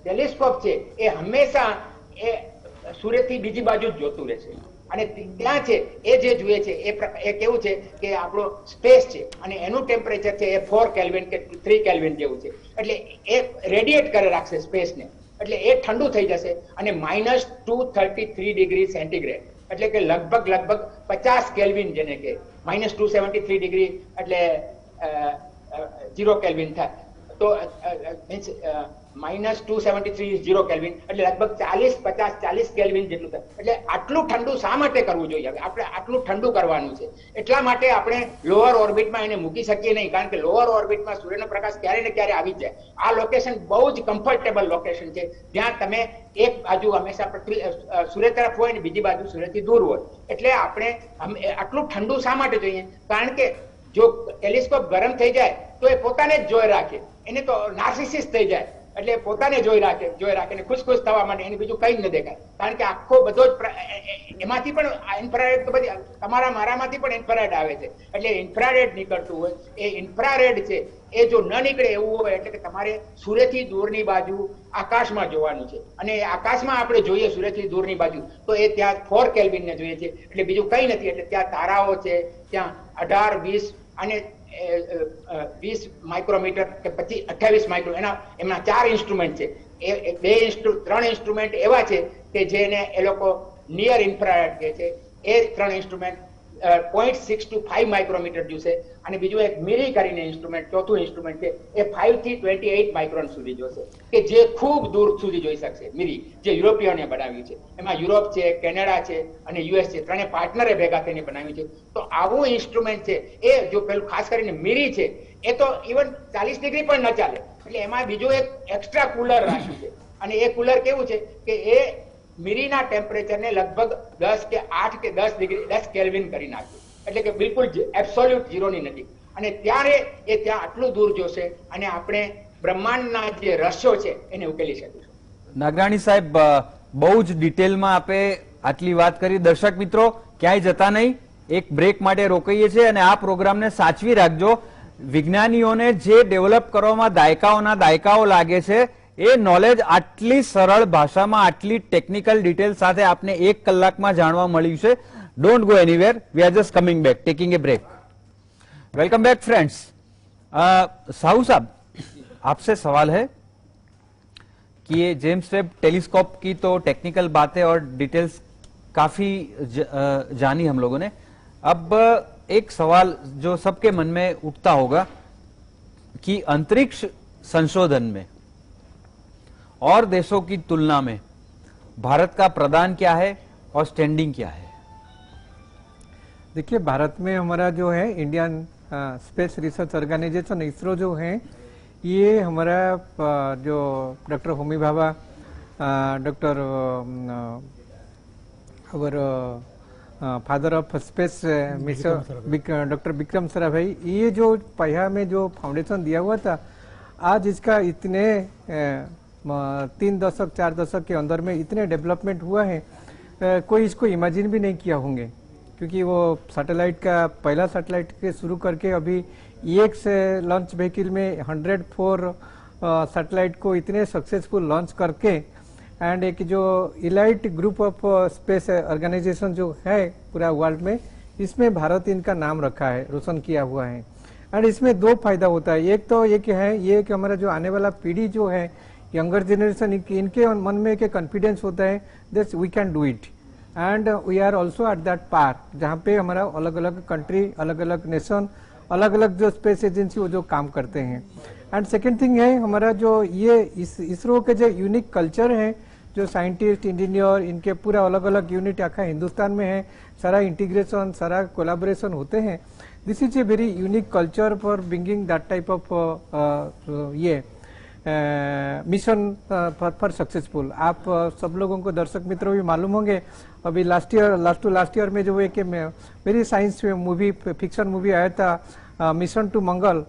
ટેલિસ્કોપ છે એ હંમેશા એ સૂર્યથી બીજી બાજુ જ જોતું રહેશે. અને ત્યાં છે એ જે જુએ છે એ કેવું છે કે આપણો સ્પેસ છે અને એનું ટેમ્પરેચર છે એ 4 કેલ્વિન કે 3 કેલ્વિન જેવું છે. એટલે એ રેડિયેટ કરે રાખશે સ્પેસને. એટલે એ ઠંડુ થઈ જશે અને -233 ડિગ્રી સેન્ટીગ્રેડ, એટલે કે લગભગ 50 કેલ્વિન, જેને કે -273 ડિગ્રી એટલે 0 કેલ્વિન થાય તો મીન્સ -273 0 કેલ્વિન એટલે લગભગ 40 કેલ્વિન જેટલું થાય. એટલે આટલું ઠંડુ શા માટે કરવું જોઈએ? હવે આપણે આટલું ઠંડુ કરવાનું છે એટલા માટે આપણે લોઅર ઓર્બિટમાં એને મૂકી શકીએ નહીં, કારણ કે લોઅર ઓર્બિટમાં સૂર્યનો પ્રકાશ ક્યારે ને ક્યારે આવી જાય. આ લોકેશન બહુ જ કમ્ફર્ટેબલ લોકેશન છે, જ્યાં તમે એક બાજુ હંમેશા પૃથ્વી સૂર્ય તરફ હોય ને બીજી બાજુ સૂર્યથી દૂર હોય. એટલે આપણે આટલું ઠંડુ શા માટે જોઈએ? કારણ કે જો ટેલિસ્કોપ ગરમ થઈ જાય તો એ પોતાને જ જોઈ રાખે, એને તો નાર્સિસિસ થઈ જાય. એટલે પોતાને જોઈ રાખે ને ખુશ થવા માટે એને બીજું કઈ જ ન દેખાય. કારણ કે આખો બધો જ એમાંથી પણ ઇન્ફ્રારેડ તો બધી તમારા મારામાંથી પણ ઇન્ફ્રારેડ આવે છે. એટલે ઇન્ફ્રારેડ નીકળતું હોય એ ઇન્ફ્રારેડ છે એ જો ન નીકળે એવું હોય એટલે કે તમારે સૂર્યથી દૂરની બાજુ આકાશમાં જોવાનું છે. અને આકાશમાં આપણે જોઈએ સૂર્યથી દૂરની બાજુ તો એ ત્યાં 4 કેલ્વિન ને જોઈએ છે, એટલે બીજું કઈ નથી. એટલે ત્યાં તારાઓ છે, ત્યાં 18, 20 અને 20 માઇક્રોમીટર કે પછી 28 માઇક્રો એમના 4 ઇન્સ્ટ્રુમેન્ટ છે. ત્રણ ઇન્સ્ટ્રુમેન્ટ એવા છે કે જેને એ લોકો નિયર ઇન્ફ્રારેડ કહે છે. એ ત્રણ ઇન્સ્ટ્રુમેન્ટ 0.6 to 5 માઇક્રોમીટર જોશે અને બીજું એક મિરી કરીને ઇન્સ્ટ્રુમેન્ટ ચોથું ઇન્સ્ટ્રુમેન્ટ છે એ 5 થી 28 માઇક્રોન સુધી જોશે કે જે ખૂબ દૂર સુધી જોઈ શકશે. મિરી જે યુરોપિયને બનાવ્યું છે, એમાં યુરોપ છે, કેનેડા છે અને યુએસ છે, ત્રણે પાર્ટનરે ભેગા થઈને બનાવ્યું છે. તો આવું ઇન્સ્ટ્રુમેન્ટ છે એ જો પેલું ખાસ કરીને મિરી છે એ તો ઇવન 40 ડિગ્રી પણ ન ચાલે, એટલે એમાં બીજું એક એક્સ્ટ્રા કુલર રાખ્યું છે અને એ કુલર કેવું છે કે એ મિરીના ટેમ્પરેચરને લગભગ 10 કે 8 કે 10 ડિગ્રી 10 કેલ્વિન કરી નાખ્યું, એટલે કે બિલકુલ એબ્સોલ્યુટ ઝીરોની નજીક. અને ત્યારે એ ત્યાં આટલું દૂર જોશે અને આપણે બ્રહ્માંડના જે રહસ્યો છે એને ઉકેલી શકીશું. નાગરાણી સાહેબ, બહુ જ ડિટેલમાં આપે આટલી વાત કરી. દર્શક મિત્રો ક્યાંય જતા નહીં, એક બ્રેક માટે રોકાઈએ છીએ અને આ પ્રોગ્રામને સાચવી રાખજો. વિજ્ઞાનીઓને જે ડેવલપ કરવામાં દાયકાઓ લાગે છે એ નોલેજ આટલી સરળ ભાષામાં આટલી ટેકનિકલ ડિટેલ સાથે આપને 1 કલાકમાં જાણવા મળ્યું છે. Don't go anywhere, we are just coming back, taking a break. Welcome back friends. Sahu साहब, आपसे सवाल है कि ये जेम्स वेब टेलीस्कोप की तो टेक्निकल बातें और डिटेल्स काफी जानी हम लोगों ने. अब एक सवाल जो सबके मन में उठता होगा कि अंतरिक्ष संशोधन में और देशों की तुलना में भारत का प्रदान क्या है और स्टैंडिंग क्या है? देखिए, भारत में हमारा जो है Indian space research organisation ISRO जो है, ये हमारा जो डॉक्टर होमी भाभा, डॉक्टर और father of space mission doctor Vikram Sarabhai, ये जो पहिया में जो फाउंडेशन दिया हुआ था, आज इसका इतने 3 दशक 4 दशक के अंदर में इतने डेवलपमेंट हुआ है, कोई इसको इमेजिन भी नहीं किया होंगे. क्योंकि वो सैटेलाइट का पहला सैटेलाइट के शुरू करके अभी एक से लॉन्च व्हीकल में 104 सैटेलाइट को इतने सक्सेसफुल लॉन्च करके एंड एक जो elite group of space organisation जो है पूरा वर्ल्ड में, इसमें भारत इनका नाम रखा है, रोशन किया हुआ है. एंड इसमें 2 फायदा होता है. एक तो ये क्या है, ये कि हमारा जो आने वाला पीढ़ी जो है, यंगर जनरेशन, इनके मन में एक कॉन्फिडेंस होता है that we can do it and we are also at that par, जहाँ पे हमारा अलग अलग कंट्री, अलग अलग नेशन, अलग अलग जो स्पेस एजेंसी वो जो काम करते हैं. एंड सेकेंड थिंग है हमारा जो ये इसरो के जो यूनिक कल्चर है, जो साइंटिस्ट, इंजीनियर, इनके पूरा अलग अलग यूनिट आखा हिंदुस्तान में है, सारा इंटीग्रेशन, सारा कोलाबोरेशन होते हैं. This is a very unique culture for bringing that type of ये मिशन फॉर सक्सेसफुल. आप सब लोगों को, दर्शक मित्रों भी मालूम होंगे, अभी लास्ट ईयर में जो एक very science movie, fiction movie आया था, मिशन टू मंगल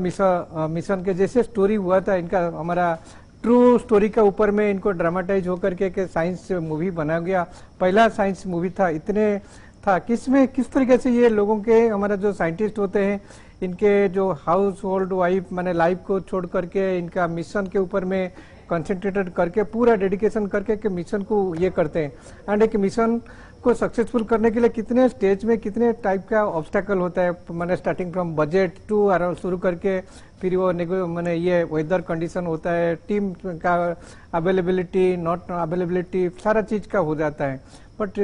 मिशन के जैसे स्टोरी हुआ था. इनका हमारा ट्रू स्टोरी के ऊपर में इनको ड्रामेटाइज होकर के साइंस मूवी बना गया. पहला साइंस मूवी था. इतने था किसमें किस तरीके से ये लोगों के, हमारा जो साइंटिस्ट होते हैं, इनके जो हाउस होल्ड वाइफ माने लाइफ को छोड़ करके इनका मिशन के ऊपर में कंसंट्रेटेड करके पूरा डेडिकेशन करके के मिशन को ये करते हैं. एंड एक मिशन को सक्सेसफुल करने के लिए कितने स्टेज में कितने टाइप का ऑब्स्टेकल होता है, माने स्टार्टिंग फ्रॉम बजट टू शुरू करके फिर वो माने ये वेदर कंडीशन होता है, टीम का अवेलेबिलिटी, नॉट अवेलेबिलिटी, सारा चीज का हो जाता है. बट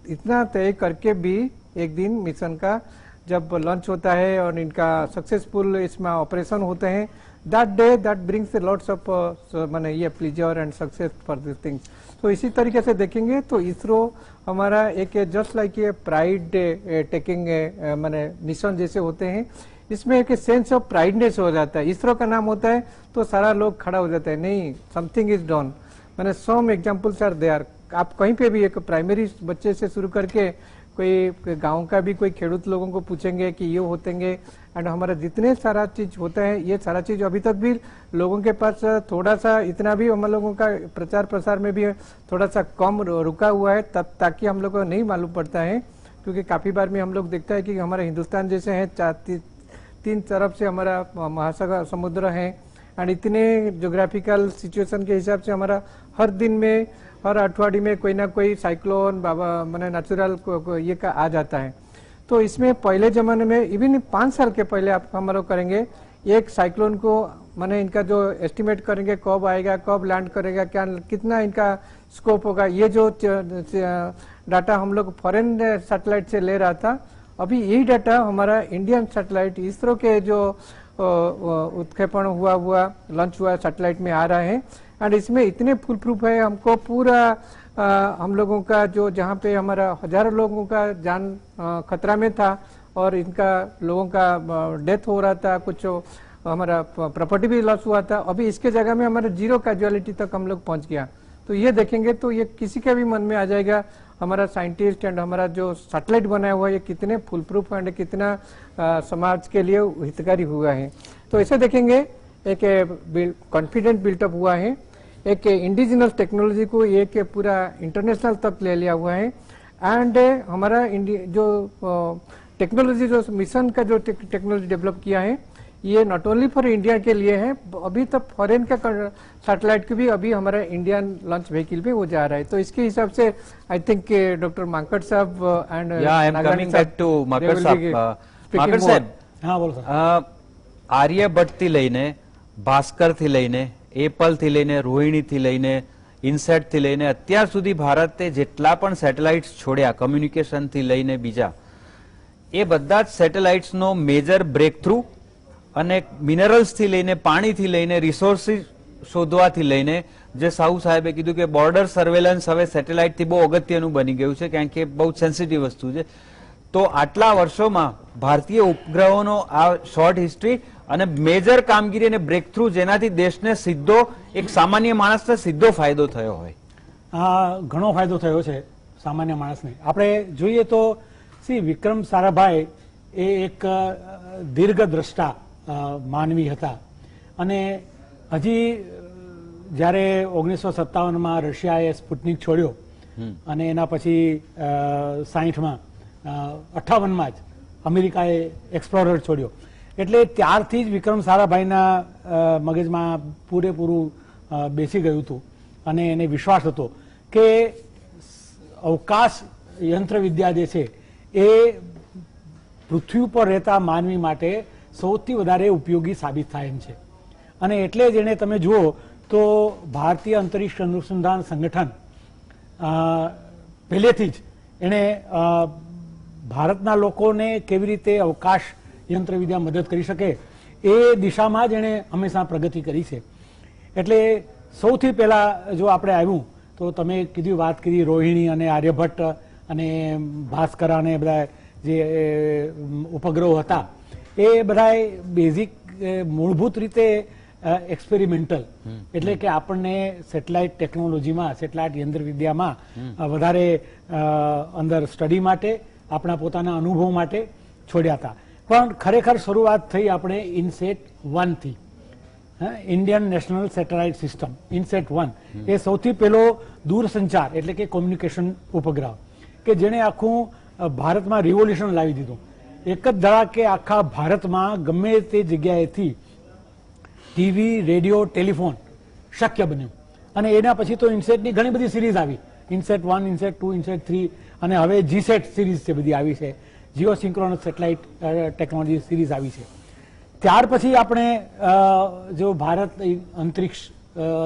इतना तय करके भी एक दिन मिशन का जब लॉन्च होता है और इनका सक्सेसफुल इसमें ऑपरेशन होते हैं, that day that brings lots of माने ये pleasure and success for this things. तो इसी तरीके से देखेंगे तो इसरो हमारा एक जस्ट लाइक ये प्राइड टेकिंग माने मिशन जैसे होते हैं, इसमें एक सेंस ऑफ प्राइडनेस हो जाता है. इसरो का नाम होता है तो सारा लोग खड़ा हो जाता है, नहीं, समथिंग इज डन. माने सम एग्जाम्पल्स आर देयर. आप कहीं पे भी एक प्राइमरी बच्चे से शुरू करके कोई गांव का भी कोई खेडूत लोगों को पूछेंगे कि ये होतेंगे, एंड हमारा जितने सारा चीज होता है, ये सारा चीज अभी तक भी लोगों के पास थोड़ा सा, इतना भी हम लोगों का प्रचार प्रसार में भी थोड़ा सा कम रुका हुआ है, तब ताकि हम लोग को नहीं मालूम पड़ता है. क्योंकि काफी बार में हम लोग देखता है कि हमारा हिंदुस्तान जैसे है, 3 तरफ से हमारा महासागर समुद्र है, एंड इतने जोग्राफिकल सिचुएशन के हिसाब से हमारा हर दिन में, हर अठवाडिये में कोई ना कोई साइक्लोन मैंने नेचुरल ये का आ जाता है. तो इसमें पहले जमाने में इवन 5 साल के पहले आप हम लोग करेंगे, एक साइक्लोन को माने इनका जो एस्टिमेट करेंगे कब आएगा, कब लैंड करेगा, क्या कितना इनका स्कोप होगा, ये जो डाटा हम लोग फॉरेन सैटेलाइट से ले रहा था, अभी यही डाटा हमारा इंडियन सैटेलाइट इसरो के जो उत्क्षेपण हुआ लॉन्च हुआ सैटेलाइट में आ रहा है। एंड इसमें इतने फुल प्रूफ है, हमको पूरा हम लोगों का जो जहाँ पे हमारा हजारों लोगों का जान खतरा में था और इनका लोगों का डेथ हो रहा था, कुछ हमारा प्रॉपर्टी भी लॉस हुआ था, अभी इसके जगह में हमारा 0 कैजुअलिटी तक हम लोग पहुंच गया। तो ये देखेंगे तो ये किसी के भी मन में आ जाएगा हमारा साइंटिस्ट एंड हमारा जो सैटेलाइट बनाया हुआ है ये कितने फुल प्रूफ एंड कितना समाज के लिए हितकारी हुआ है। तो ऐसे देखेंगे एक कॉन्फिडेंट बिल्टअप हुआ है, एक इंडिजिनस टेक्नोलॉजी को एक पूरा इंटरनेशनल तक ले लिया हुआ है। एंड हमारा जो टेक्नोलॉजी जो मिशन का जो टेक्नोलॉजी डेवलप किया है ये नॉट ओनली फॉर इंडिया के लिए है, अभी तक फॉरेन का सैटेलाइट के भी अभी हमारा इंडियन लॉन्च व्हीकल पे वो जा रहा है। तो इसके हिसाब से आई थिंक डॉक्टर मांकड़ साहब and I am coming back to Mankad साहब। मांकड़ साहब, હા બોલો સર। આર્યભટ્ટથી લઈને ભાસ્કરથી લઈને એપલથી લઈને રોહિણીથી લઈને ઇનસેટથી લઈને અત્યાર સુધી ભારતે જેટલા પણ સેટેલાઇટ્સ છોડ્યા કમ્યુનિકેશનથી લઈને બીજા, એ બધા જ સેટેલાઇટ્સનો મેજર બ્રેક થ્રુ અને મિનરલ્સથી લઈને પાણીથી લઈને રિસોર્સિસ શોધવાથી લઈને જે સાહુ સાહેબે કીધું કે બોર્ડર સર્વેલન્સ હવે સેટેલાઇટથી બહુ અગત્યનું બની ગયું છે કારણ કે બહુ સેન્સિટિવ વસ્તુ છે। તો આટલા વર્ષોમાં ભારતીય ઉપગ્રહોનો આ શોર્ટ હિસ્ટ્રી અને મેજર કામગીરી અને બ્રેક થ્રુ જેનાથી દેશને સીધો એક સામાન્ય માણસને સીધો ફાયદો થયો હોય। ઘણો ફાયદો થયો છે સામાન્ય માણસને। આપણે જોઈએ તો શ્રી વિક્રમ સારાભાઈ એ એક દીર્ઘદ્રષ્ટા માનવી હતા અને હજી જ્યારે 1957માં રશિયાએ સ્પુટનિક છોડ્યો અને એના પછી 60માં 58માં જ અમેરિકાએ એક્સપ્લોરર છોડ્યો, એટલે ત્યારથી જ વિક્રમ સારાભાઈના મગજમાં પૂરેપૂરું બેસી ગયું હતું અને એને વિશ્વાસ હતો કે અવકાશ યંત્રવિદ્યા જે છે એ પૃથ્વી ઉપર રહેતા માનવી માટે સૌથી વધારે ઉપયોગી સાબિત થાય એમ છે। અને એટલે જ એને તમે જુઓ તો ભારતીય અંતરિક્ષ અનુસંધાન સંગઠન પહેલેથી જ એણે ભારતના લોકોને કેવી રીતે અવકાશ યંત્રવિદ્યા મદદ કરી શકે એ દિશામાં જ એણે હંમેશા પ્રગતિ કરી છે। એટલે સૌથી પહેલા જો આપણે આવ્યું તો તમે કીધી વાત કરી રોહિણી અને આર્યભટ્ટ અને ભાસ્કર અને બધા જે ઉપગ્રહો હતા એ બધા બેઝિક મૂળભૂત રીતે એક્સપેરિમેન્ટલ, એટલે કે આપણને સેટેલાઇટ ટેકનોલોજીમાં સેટેલાઇટ યંત્રવિદ્યામાં વધારે અંદર સ્ટડી માટે આપણા પોતાના અનુભવ માટે છોડ્યા હતા। પણ ખરેખર શરૂઆત થઈ આપણે ઇનસેટ 1 થી, Indian national satellite system inset 1 એ સૌથી પહેલો દૂરસંચાર એટલે કે કોમ્યુનિકેશન ઉપગ્રહ કે જેણે આખું ભારતમાં રિવોલ્યુશન લાવી દીધું। એક જ ધડાકે આખા ભારતમાં ગમે તે જગ્યાએથી ટીવી, રેડિયો, ટેલિફોન શક્ય બન્યું। અને એના પછી તો ઇનસેટની ઘણી બધી સિરીઝ આવી, ઇનસેટ 1, ઇનસેટ 2, ઇનસેટ 3 અને હવે જીસેટ સિરીઝ છે બધી આવી છે, Jio synchronous satellite technology series આવી છે। ત્યાર પછી આપણે જો ભારત અંતરિક્ષ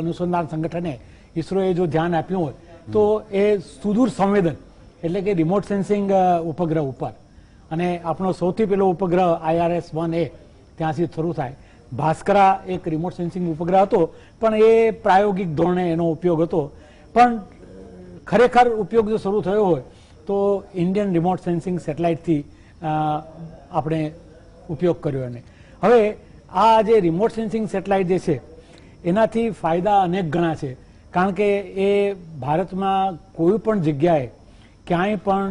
અનુસંધાન સંગઠને ઇસરોએ જો ધ્યાન આપ્યું હોય તો એ સુદૂર સંવેદન એટલે કે રિમોટ સેન્સિંગ ઉપગ્રહ ઉપર, અને આપણો સૌથી પહેલો ઉપગ્રહ IRS-1A ત્યાંથી શરૂ થાય। ભાસ્કરા એક રિમોટ સેન્સિંગ ઉપગ્રહ હતો પણ એ પ્રાયોગિક ધોરણે એનો ઉપયોગ હતો, પણ ખરેખર ઉપયોગ જો શરૂ થયો હોય તો ઇન્ડિયન રિમોટ સેન્સિંગ સેટેલાઇટથી આપણે ઉપયોગ કર્યો એને। હવે આ જે રિમોટ સેન્સિંગ સેટેલાઇટ જે છે એનાથી ફાયદા અનેક ગણા છે, કારણ કે એ ભારતમાં કોઈ પણ જગ્યાએ ક્યાંય પણ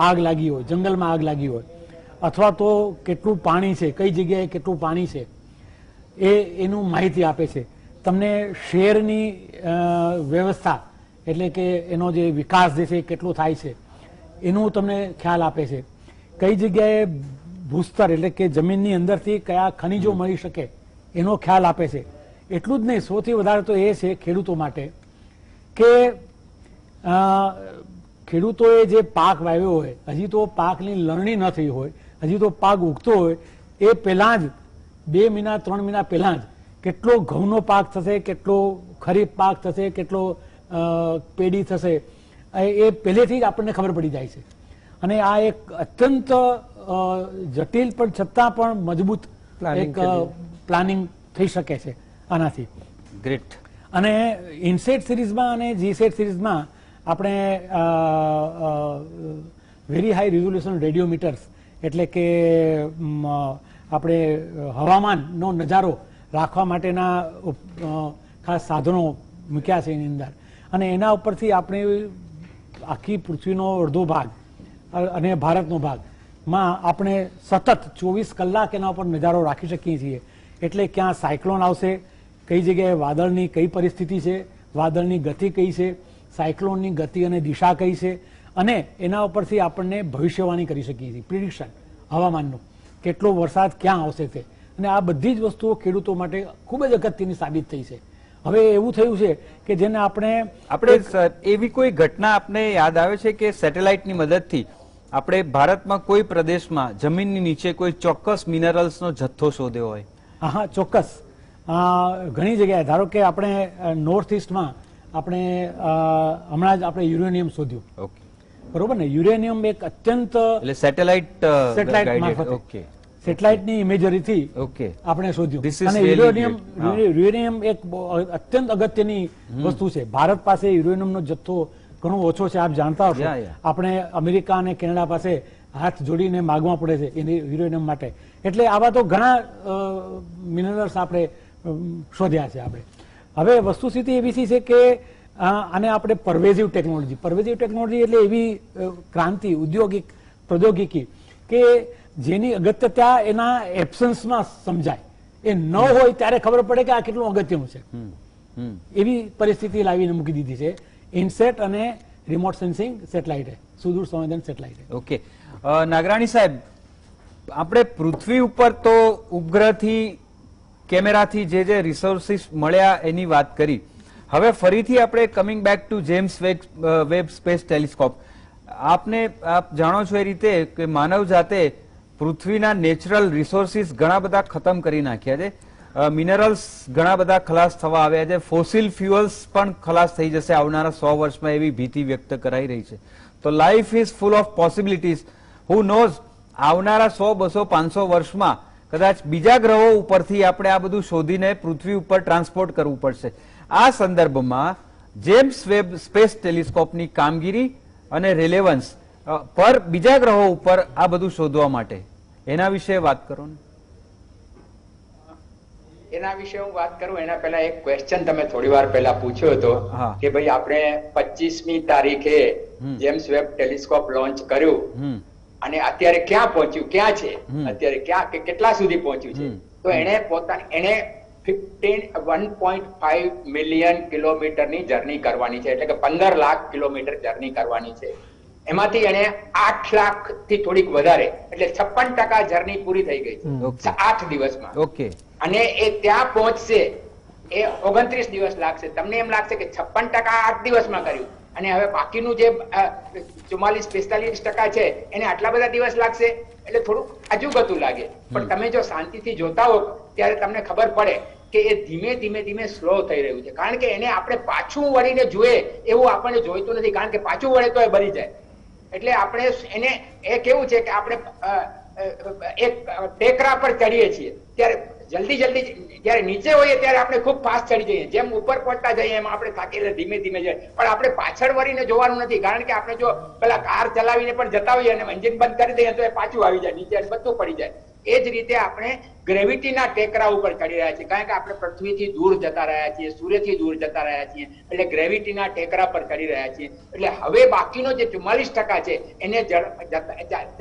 આગ લાગી હોય, જંગલમાં આગ લાગી હોય અથવા તો કેટલું પાણી છે, કઈ જગ્યાએ કેટલું પાણી છે એનું માહિતી આપે છે। તમને શહેરની વ્યવસ્થા એટલે કે એનો જે વિકાસ જે છે કેટલો થાય છે એનું તમને ખ્યાલ આપે છે। કઈ જગ્યાએ ભૂસ્તર એટલે કે જમીનની અંદરથી કયા ખનિજો મળી શકે એનો ખ્યાલ આપે છે। એટલું જ નહીં, સૌથી વધારે તો એ છે ખેડૂતો માટે કે ખેડૂતોએ જે પાક વાવ્યો હોય, હજી તો પાકની લણણી ન થઈ હોય, હજી તો પાક ઉગતો હોય, એ પહેલાં જ 2 મહિના 3 મહિના પહેલા જ કેટલો ઘઉંનો પાક થશે, કેટલો ખરીફ પાક થશે, કેટલો પેડી થશે, એ પહેલેથી જ આપણને ખબર પડી જાય છે. અને આ એક અત્યંત જટિલ પણ છતાં પણ મજબૂત એક પ્લાનિંગ થઈ શકે છે આનાથી. ગ્રેટ. અને ઇનસેટ સિરીઝમાં અને જીસેટ સિરીઝમાં આપણે વેરી હાઈ રિઝોલ્યુશન રેડિયોમીટર્સ એટલે કે આપણે હવામાનનો નજારો રાખવા માટેના ખાસ સાધનો મૂક્યા છે એની અંદર. અને એના ઉપરથી આપણે આખી પૃથ્વીનો અડધો ભાગ અને ભારતનો ભાગમાં આપણે સતત 24 કલાક એના ઉપર નજારો રાખી શકીએ છીએ. એટલે ક્યાં સાયક્લોન આવશે, કઈ જગ્યાએ વાદળની કઈ પરિસ્થિતિ છે, વાદળની ગતિ કઈ છે, સાયક્લોનની ગતિ અને દિશા કઈ છે, અને એના ઉપરથી આપણને ભવિષ્યવાણી કરી શકીએ છીએ, પ્રિડિક્શન હવામાનનું, કેટલો વરસાદ ક્યાં આવશે તે. અને આ બધી જ વસ્તુઓ ખેડૂતો માટે ખૂબ જ અગત્યની સાબિત થઈ છે. હવે એવું થયું છે કે જેને આપણે એવી કોઈ ઘટના આપને યાદ આવે છે કે સેટેલાઇટની મદદથી આપણે ભારતમાં કોઈ પ્રદેશમાં જમીનની નીચે કોઈ ચોક્કસ મિનરલ્સનો જથ્થો શોધ્યો હોય? હા, ચોક્કસ. ઘણી જગ્યાએ, ધારો કે આપણે નોર્થ ઇસ્ટમાં આપણે હમણાં જ આપણે યુરેનિયમ શોધ્યું. ઓકે, બરોબર ને? યુરેનિયમ એક અત્યંત એટલે સેટેલાઇટ મારફતે સેટેલાઇટની ઇમેજરીથી આપણે શોધ્યું. અને યુરેનિયમ એક અત્યંત અગત્યની વસ્તુ છે. ભારત પાસે યુરેનિયમનો જથ્થો ઘણો ઓછો છે, આપ જાણતા હશો. આપણે અમેરિકા અને કેનેડા પાસે હાથ જોડીને માગવા પડે છે એની યુરેનિયમ માટે. એટલે આવા તો ઘણા મિનરલ્સ આપણે શોધ્યા છે આપણે. હવે વસ્તુસ્થિતિ એવી છે કે આને આપણે પરવેઝિવ ટેકનોલોજી એટલે એવી ક્રાંતિ, ઔદ્યોગિક પ્રૌદ્યોગિકી કે જેની અગત્યતા એના એબ્સન્સમાં સમજાય. એ ન હોય ત્યારે ખબર પડે કે આ કેટલું અગત્યનું છે. એવી પરિસ્થિતિ લાવીને મૂકી દીધી છે ઇનસેટ અને રિમોટ સેન્સિંગ સેટેલાઇટે, સુદૂર સંવેદન સેટેલાઇટે. ઓકે, નાગરાણી સાહેબ, આપણે પૃથ્વી ઉપર તો ઉપગ્રહથી, કેમેરાથી જે રિસોર્સિસ મળ્યા એની વાત કરી. હવે ફરીથી આપણે coming back to James web space telescope. આપ જાણો છો એ રીતે કે માનવ જાતે પૃથ્વીના નેચરલ રિસોર્સિસ ઘણા બધા ખતમ કરી નાખ્યા છે. મિનરલ્સ ઘણા બધા ખલાસ થવા આવ્યા છે. ફોસિલ ફ્યુઅલ્સ પણ ખલાસ થઈ જશે આવનારા 100 વર્ષમાં, એવી ભીતિ વ્યક્ત કરાઈ રહી છે. તો life is full of possibilities. Who knows, આવનારા 100, 200, 500 વર્ષમાં કદાચ બીજા ગ્રહો ઉપરથી આપણે આ બધું શોધીને પૃથ્વી ઉપર ટ્રાન્સપોર્ટ કરવું પડશે. આ સંદર્ભમાં જેમ્સ વેબ સ્પેસ ટેલિસ્કોપની કામગીરી અને રિલેવન્સ પર બીજા ગ્રહો ઉપર આ બધું શોધવા માટે, એના વિશે વાત કરો ને. એના વિશે હું વાત કરું એના પહેલા એક ક્વેશ્ચન તમે થોડી વાર પહેલા પૂછ્યો હતો કે ભાઈ આપણે 25મી તારીખે જેમ્સ વેબ ટેલિસ્કોપ લોન્ચ કર્યું અને અત્યારે ક્યાં પહોંચ્યું, ક્યાં છે અત્યારે, ક્યાં કેટલા સુધી પહોંચ્યું છે. તો એને 1.5 મિલિયન કિલોમીટરની જર્ની કરવાની છે, એટલે કે 15 લાખ કિલોમીટર જર્ની કરવાની છે. એમાંથી એને 8 લાખ થી થોડીક વધારે, એટલે 56% જર્ની પૂરી થઈ ગઈ છે 8 દિવસમાં. ઓકે, અને એ ત્યાં પહોંચશે એ 29 દિવસ લાગશે. તમને એમ લાગશે કે 56% 8 દિવસમાં કર્યું અને હવે બાકીનું જે 44-45% છે એને આટલા બધા દિવસ લાગશે, એટલે થોડું અજુગતું લાગે. પણ તમે જો શાંતિથી જોતા હો ત્યારે તમને ખબર પડે કે એ ધીમે ધીમે સ્લો થઈ રહ્યું છે. કારણ કે એને આપણે પાછું વળીને જોઈએ એવું આપણને જોઈતું નથી, કારણ કે પાછું વળે તો એ બળી જાય. એટલે આપણે એને એ કેવું છે કે આપણે એક ટેકરા પર ચડીએ છીએ ત્યારે જલ્દી જયારે નીચે હોઈએ ત્યારે આપણે ખૂબ ફાસ્ટ ચડી જઈએ, જેમ ઉપર પહોંચતા જઈએ એમ આપણે થાકીને ધીમે જઈએ. પણ આપણે પાછળ વળીને જોવાનું નથી, કારણ કે આપણે જો પેલા કાર ચલાવીને પણ જતા હોઈએ અને એન્જિન બંધ કરી દઈએ તો એ પાછું આવી જાય નીચે, બધું પડી જાય. એ જ રીતે આપણે ગ્રેવિટીના ટેકરા ઉપર ચડી રહ્યા છીએ, કારણ કે આપણે પૃથ્વીથી દૂર જતા રહ્યા છીએ, સૂર્યથી દૂર જતા રહ્યા છીએ, એટલે ગ્રેવિટીના ટેકરા પર ચડી રહ્યા છીએ. એટલે હવે બાકીનો જે 44% છે એને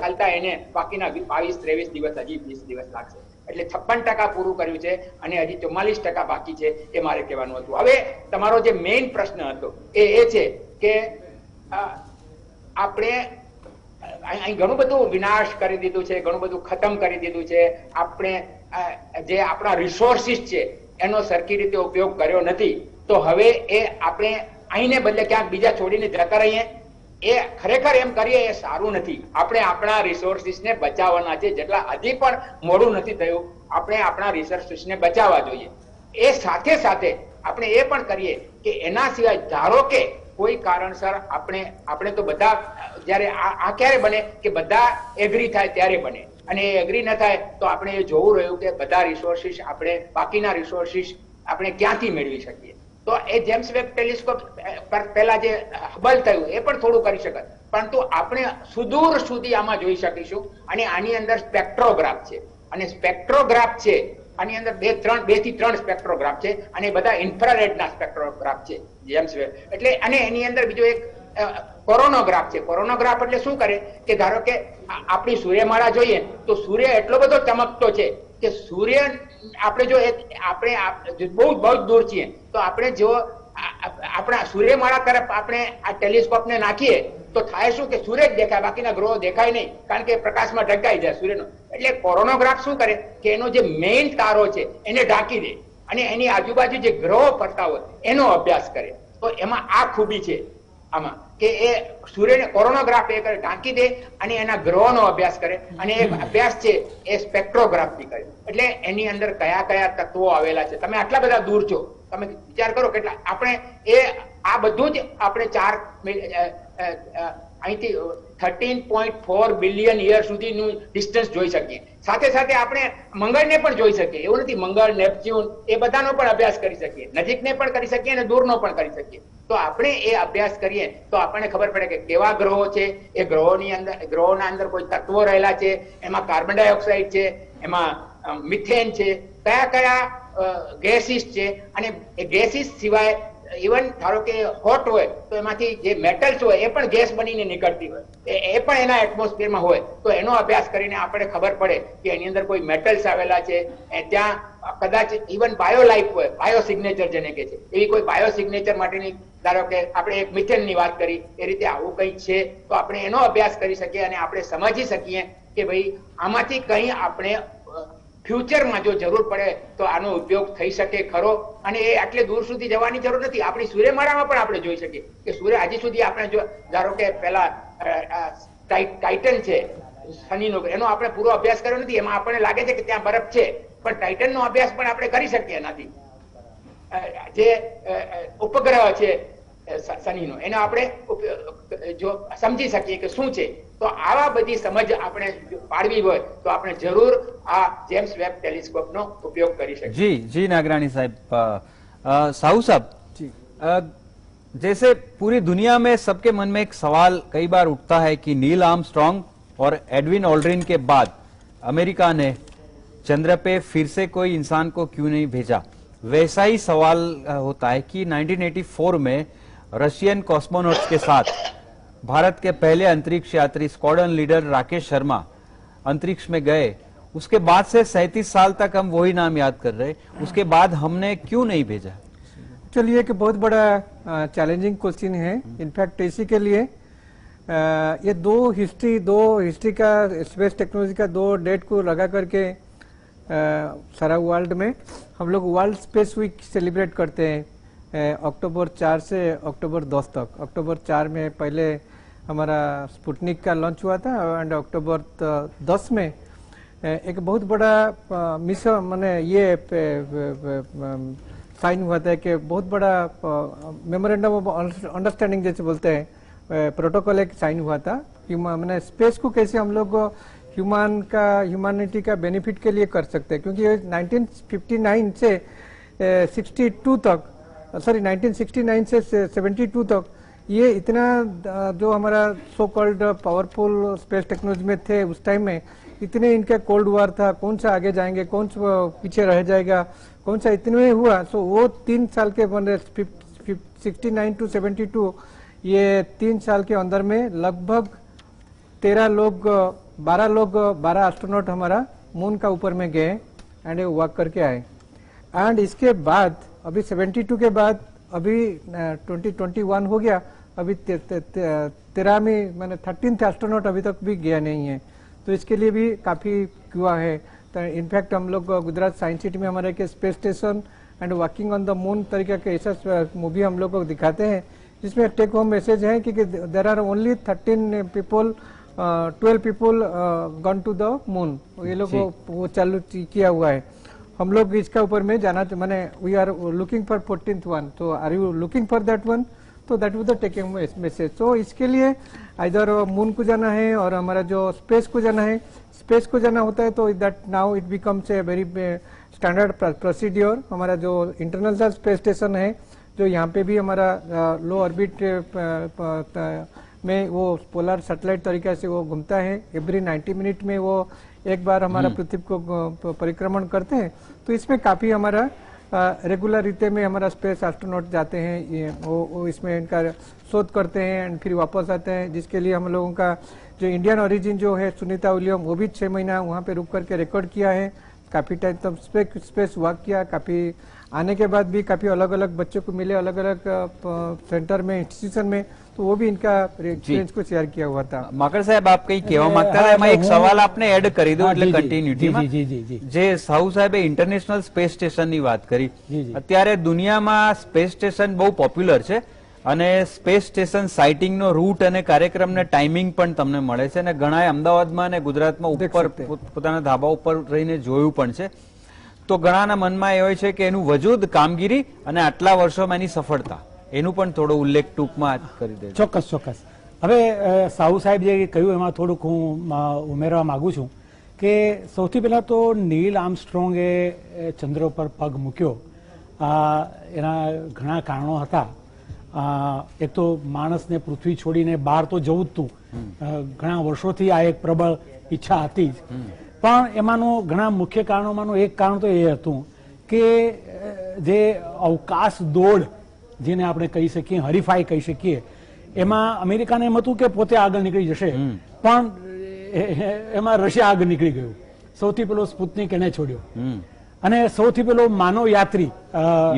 ચાલતા એને બાકીના 22-23 દિવસ, હજી 20 દિવસ લાગશે. એટલે 56% પૂરું કર્યું છે અને હજી 44% બાકી છે, એ મારે કહેવાનું હતું. હવે તમારો જે મેઇન પ્રશ્ન હતો એ છે કે આપણે અહીં ઘણું બધું વિનાશ કરી દીધું છે, ઘણું બધું ખતમ કરી દીધું છે. આપણે જે આપણા રિસોર્સિસ છે એનો સરખી રીતે ઉપયોગ કર્યો નથી. તો હવે એ આપણે અહીંને બદલે ક્યાંક બીજા છોડીને જતા રહીએ એ ખરેખર એમ કરીએ એ સારું નથી. આપણે આપણા રિસોર્સિસને બચાવવાના છે. જેટલા હજી પણ મોડું નથી થયું, આપણે આપણા રિસોર્સિસને બચાવવા જોઈએ. એ સાથે સાથે આપણે એ પણ કરીએ કે એના સિવાય ધારો કે કોઈ કારણસર આપણે તો બધા જ્યારે આ ક્યારે બને કે બધા એગ્રી થાય ત્યારે બને, અને એ એગ્રી ન થાય તો આપણે એ જોવું રહ્યું કે બધા રિસોર્સિસ આપણે બાકીના રિસોર્સિસ આપણે ક્યાંથી મેળવી શકીએ. તો એ જેમ્સ વેબ ટેલિસ્કોપ પહેલા જે હબલ થયું એ પણ થોડું કરી શકે, પરંતુ આપણે સુદૂર સુધી આમાં જોઈ શકીશું. અને આની અંદર સ્પેક્ટ્રોગ્રાફ છે, અને સ્પેક્ટ્રોગ્રાફ છે આની અંદર 2 થી 3 સ્પેક્ટ્રોગ્રાફ છે, અને બધા ઇન્ફ્રારેડના સ્પેક્ટ્રોગ્રાફ છે જેમ્સ વેબ. એટલે અને એની અંદર બીજો એક કોરોનોગ્રાફ છે. કોરોનોગ્રાફ એટલે શું કરે કે ધારો કે આપણી સૂર્યમાળા જોઈએ તો સૂર્ય એટલો બધો ચમકતો છે કે સૂર્ય આપણે જો આપણે બહુ જ દૂર છીએ તો આપણે જો આપણા સૂર્યમાળા તરફ આપણે આ ટેલિસ્કોપને નાખીએ તો થાય શું કે સૂર્ય જ દેખાય, બાકીના ગ્રહો દેખાય નહીં, કારણ કે પ્રકાશમાં ઢંકાઈ જાય સૂર્યનો. એટલે કોરોનોગ્રાફ શું કરે કે એનો જે મેઇન તારો છે એને ઢાંકી દે, અને એની આજુબાજુ જે ગ્રહો ફરતા હોય એનો અભ્યાસ કરે. તો એમાં આ ખૂબી છે આમાં કે એ સૂર્યને કોરોનોગ્રાફ એ કરે, ઢાંકી દે અને એના ગ્રહોનો અભ્યાસ કરે, અને એ અભ્યાસ છે એ સ્પેક્ટ્રોગ્રાફથી કરે. એટલે એની અંદર કયા કયા તત્વો આવેલા છે, તમે આટલા બધા દૂર છો, તમે વિચાર કરો કેટલા આપણે આ બધું જ આપણે અહીંથી 13.4 બિલિયન યર સુધીનું ડિસ્ટન્સ જોઈ શકીએ. સાથે સાથે આપણે મંગળને પણ જોઈ શકીએ. એવું નથી, મંગળ, નેપચ્યુન એ બધાનો પણ અભ્યાસ કરી શકીએ, નજીકને પણ કરી શકીએ અને દૂરનો પણ કરી શકીએ. તો આપણે એ અભ્યાસ કરીએ તો આપણને ખબર પડે કે કેવા ગ્રહો છે, એ ગ્રહોના અંદર કોઈ તત્વો રહેલા છે, એમાં કાર્બન ડાયોક્સાઇડ છે, એમાં મિથેન છે, કયા કયા ગેસીસ છે, અને એ ગેસીસ સિવાય ઇવન ધારો કે હોટ હોય તો એમાંથી જે મેટલ્સ હોય એ પણ ગેસ બનીને નીકળતી હોય, એ પણ એના એટમોસ્ફિયરમાં હોય. તો એનો અભ્યાસ કરીને આપણે ખબર પડે કે એની અંદર કોઈ મેટલ્સ આવેલા છે, ત્યાં કદાચ ઇવન બાયોલાઇફ હોય, બાયો સિગ્નેચર જેને કહે છે, એવી કોઈ બાયો સિગ્નેચર માટેની, ધારો કે આપણે એક મિથેનની વાત કરી એ રીતે આવું કંઈક છે તો આપણે એનો અભ્યાસ કરી શકીએ, અને આપણે સમજી શકીએ કે ભાઈ આમાંથી કંઈ આપણે ફ્યુચરમાં જો જરૂર પડે તો આનો ઉપયોગ થઈ શકે ખરો. અને એ આટલે દૂર સુધી જવાની જરૂર નથી. આપણી સૂર્યમાળામાં પણ આપણે જોઈ શકીએ કે સૂર્ય હજી સુધી આપણે જો ધારો કે પેલા ટાઇટન છે શનિનો, એનો આપણે પૂરો અભ્યાસ કર્યો નથી. એમાં આપણને લાગે છે કે ત્યાં બરફ છે, પણ ટાઇટનનો અભ્યાસ પણ આપણે કરી શકીએ એનાથી. જે ઉપગ્રહ છે શનિનો, એનો આપણે જો સમજી શકીએ કે શું છે. તો આવા બધી સમજ આપણે પાડવી હોય તો આપણે જરૂર આ જેમ્સ વેબ ટેલિસ્કોપનો ઉપયોગ કરી શકીએ. जी नागरानी साहब, साहू साहब जी। जैसे पूरी दुनिया में सबके मन में एक सवाल कई बार उठता है कि नील आर्मस्ट्रॉन्ग और एडविन ऑल्ड्रिन के बाद अमेरिका ने चंद्र पे फिर से कोई इंसान को क्यों नहीं भेजा. वैसा ही सवाल होता है कि 1984 में रशियन कॉस्मोनॉट्स के साथ भारत के पहले अंतरिक्ष यात्री स्क्वाड्रन लीडर राकेश शर्मा अंतरिक्ष में गए, उसके बाद से 37 साल तक हम वही नाम याद कर रहे, उसके बाद हमने क्यों नहीं भेजा. चलिए कि बहुत बड़ा चैलेंजिंग क्वेश्चन है. इनफैक्ट इसी के लिए ये दो हिस्ट्री का स्पेस टेक्नोलॉजी का 2 डेट को लगा करके सारा वर्ल्ड में हम लोग वर्ल्ड स्पेस वीक सेलिब्रेट करते हैं. अक्टूबर 4 से अक्टूबर 10 तक. अक्टूबर 4 में पहले हमारा स्पुतनिक का लॉन्च हुआ था, एंड अक्टूबर 10 में एक बहुत बड़ा मिशन माने ये साइन हुआ था कि बहुत बड़ा मेमोरेंडम ऑफ अंडरस्टैंडिंग जैसे बोलते हैं, प्रोटोकॉल एक साइन हुआ था. मैंने स्पेस को कैसे हम लोग ह्यूमैनिटी का बेनिफिट के लिए कर सकते हैं, क्योंकि 1959 से 62 तक, सॉरी 1969 से 72 तक ये इतना जो हमारा so called powerful space technology में थे उस टाइम में, इतने इनका कोल्ड वॉर था, कौन सा आगे जाएंगे, कौन सा पीछे रह जाएगा, कौन सा इतने में हुआ. सो वो 3 साल के 69 टू 72 ये 3 साल के अंदर में लगभग 12 एस्ट्रोनॉट हमारा मून का ऊपर में गए एंड वर्क करके आए. एंड इसके बाद अभी 72 के बाद अभी 2021 हो गया, अभी 13वीं मैंने 13th एस्ट्रोनॉट अभी तक भी गया नहीं है. तो इसके लिए भी काफ़ी हुआ है. तो इनफैक्ट हम लोग गुजरात साइंस सिटी में हमारे के space station and working on the moon तरीके के ऐसा मूवी हम लोग को दिखाते हैं जिसमें टेक होम मैसेज है कि there are only 13 people 12 people gone to the moon, ये लोग वो चालू किया हुआ है। हम लोग इसका ऊपर में जाना माने we are looking for 14th one, तो are you looking for that one, तो that was the taking message. तो इसके लिए इधर मून को जाना है और हमारा जो स्पेस को जाना है, स्पेस को जाना होता है तो that now it becomes a very standard procedure. हमारा जो इंटरनेशनल स्पेस स्टेशन है जो यहाँ पे भी हमारा लो ऑर्बिट में वो पोलर सैटेलाइट तरीके से वो घूमता है, एवरी 90 मिनट में वो एक बार हमारा पृथ्वी को परिक्रमण करते हैं। तो इसमें काफी हमारा रेगुलर रीते में हमारा स्पेस एस्ट्रोनॉट जाते हैं, ये वो इसमें इनका शोध करते हैं एंड फिर वापस आते हैं, जिसके लिए हम लोगों का जो इंडियन ओरिजिन जो है सुनीता विलियम, वो भी 6 महीना वहाँ पे रुक करके रिकॉर्ड किया है। काफी टाइम तक स्पेस वर्क किया, काफी आने के बाद भी काफी अलग अलग बच्चों को मिले अलग अलग सेंटर में, इंस्टीट्यूशन में, तो वो भी इनका एक्सपीरियंस को शेयर किया हुआ था। માકડ સાહેબ આપ કઈ કહેવા માંગતા હતા, એમાં એક સવાલ આપને એડ કરી દઉં એટલે કન્ટિન્યુટીમાં, જે સાહુ સાહેબે ઇન્ટરનેશનલ સ્પેસ સ્ટેશનની વાત કરી। અત્યારે દુનિયામાં સ્પેસ સ્ટેશન બહુ પોપ્યુલર છે અને સ્પેસ સ્ટેશન સાઇટિંગનો રૂટ અને કાર્યક્રમને ટાઈમિંગ પણ તમને મળે છે અને ઘણાએ અમદાવાદમાં અને ગુજરાતમાં ઉપર પોતાના ધાબા ઉપર રહીને જોયું પણ છે। તો ઘણાના મનમાં એ હોય છે કે એનું વજૂદ, કામગીરી અને આટલા વર્ષોમાં એની સફળતા, એનું પણ થોડો ઉલ્લેખ ટૂંકમાં કરી દેજો। ચોક્કસ ચોક્કસ। હવે સાહુ સાહેબ જે કહ્યું એમાં થોડુંક હું ઉમેરવા માંગુ છું કે સૌથી પહેલા તો નીલ આર્મસ્ટ્રોંગે ચંદ્ર ઉપર પગ મૂક્યો, એના ઘણા કારણો હતા। એક તો માણસને પૃથ્વી છોડીને બહાર તો જવું જ હતું, ઘણા વર્ષોથી આ એક પ્રબળ ઈચ્છા હતી જ, પણ એમાંનું ઘણા મુખ્ય કારણોમાંનું એક કારણ તો એ હતું કે જે અવકાશ દોડ જેને આપણે કહી શકીએ, હરીફાઈ કહી શકીએ, એમાં અમેરિકાને એમ હતું કે પોતે આગળ નીકળી જશે, પણ એમાં રશિયા આગળ નીકળી ગયું। સૌથી પેલો સ્પુતનિક એને છોડ્યો અને સૌથી પેલો માનવ યાત્રી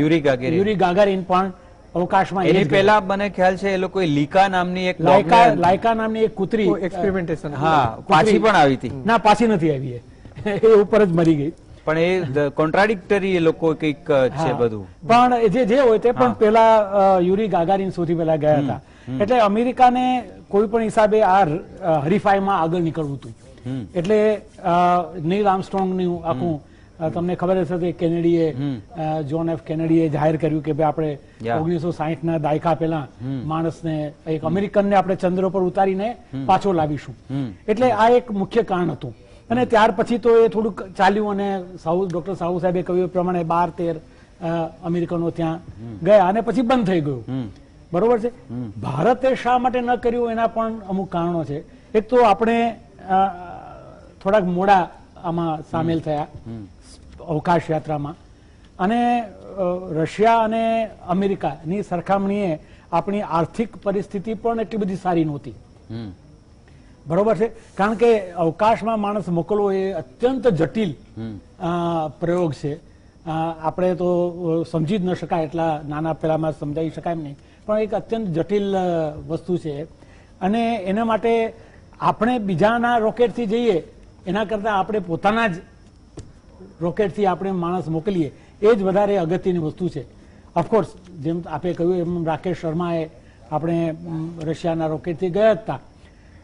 યુરી ગાગારીન પણ અવકાશમાં, એની પહેલા મને ખ્યાલ છે એ લોકોએ લીકા નામની એક લાયકા નામની એક કૂતરી એક્સપેરિમેન્ટેશન, હા, પાછી પણ આવી હતી। ના, પાછી નથી આવી, એ ઉપર જ મરી ગઈ, પણ એ કોન્ટ્રાડિક્ટરી એ લોકો કંઈક છે બધું, પણ જે હોય તે પણ પેલા યુરી ગાગારીન સૌથી પહેલા ગયા હતા। એટલે અમેરિકાને કોઈ પણ હિસાબે આ હરીફાઈમાં આગળ નીકળવું હતું, એટલે નીલ આર્મસ્ટ્રોંગનું આખું તમને ખબર હશે કે કેનેડીએ, જોન એફ કેનેડીએ જાહેર કર્યું કે ભાઈ આપણે 1960ના દાયકા પહેલા માણસને, એક અમેરિકનને આપણે ચંદ્ર પર ઉતારીને પાછો લાવીશું, એટલે આ એક મુખ્ય કારણ હતું। અને ત્યાર પછી તો એ થોડુંક ચાલ્યું અને ડોક્ટર સાહુ સાહેબે કહ્યું એ પ્રમાણે 12-13 અમેરિકનો ત્યાં ગયા અને પછી બંધ થઈ ગયું, બરોબર છે। ભારતે શા માટે ન કર્યું એના પણ અમુક કારણો છે। એક તો આપણે થોડાક મોડા આમાં સામેલ થયા અવકાશ યાત્રામાં, અને રશિયા અને અમેરિકાની સરખામણીએ આપણી આર્થિક પરિસ્થિતિ પણ એટલી બધી સારી નહોતી, બરોબર છે, કારણ કે અવકાશમાં માણસ મોકલવો એ અત્યંત જટિલ પ્રયોગ છે। આપણે તો સમજી જ ન શકાય, એટલા નાના પેલામાં સમજાવી શકાય એમ નહીં, પણ એક અત્યંત જટિલ વસ્તુ છે અને એના માટે આપણે બીજાના રોકેટથી જઈએ એના કરતાં આપણે પોતાના જ રોકેટથી આપણે માણસ મોકલીએ એ જ વધારે અગત્યની વસ્તુ છે। ઓફકોર્સ જેમ આપે કહ્યું એમ રાકેશ શર્માએ આપણે રશિયાના રોકેટથી ગયા હતા,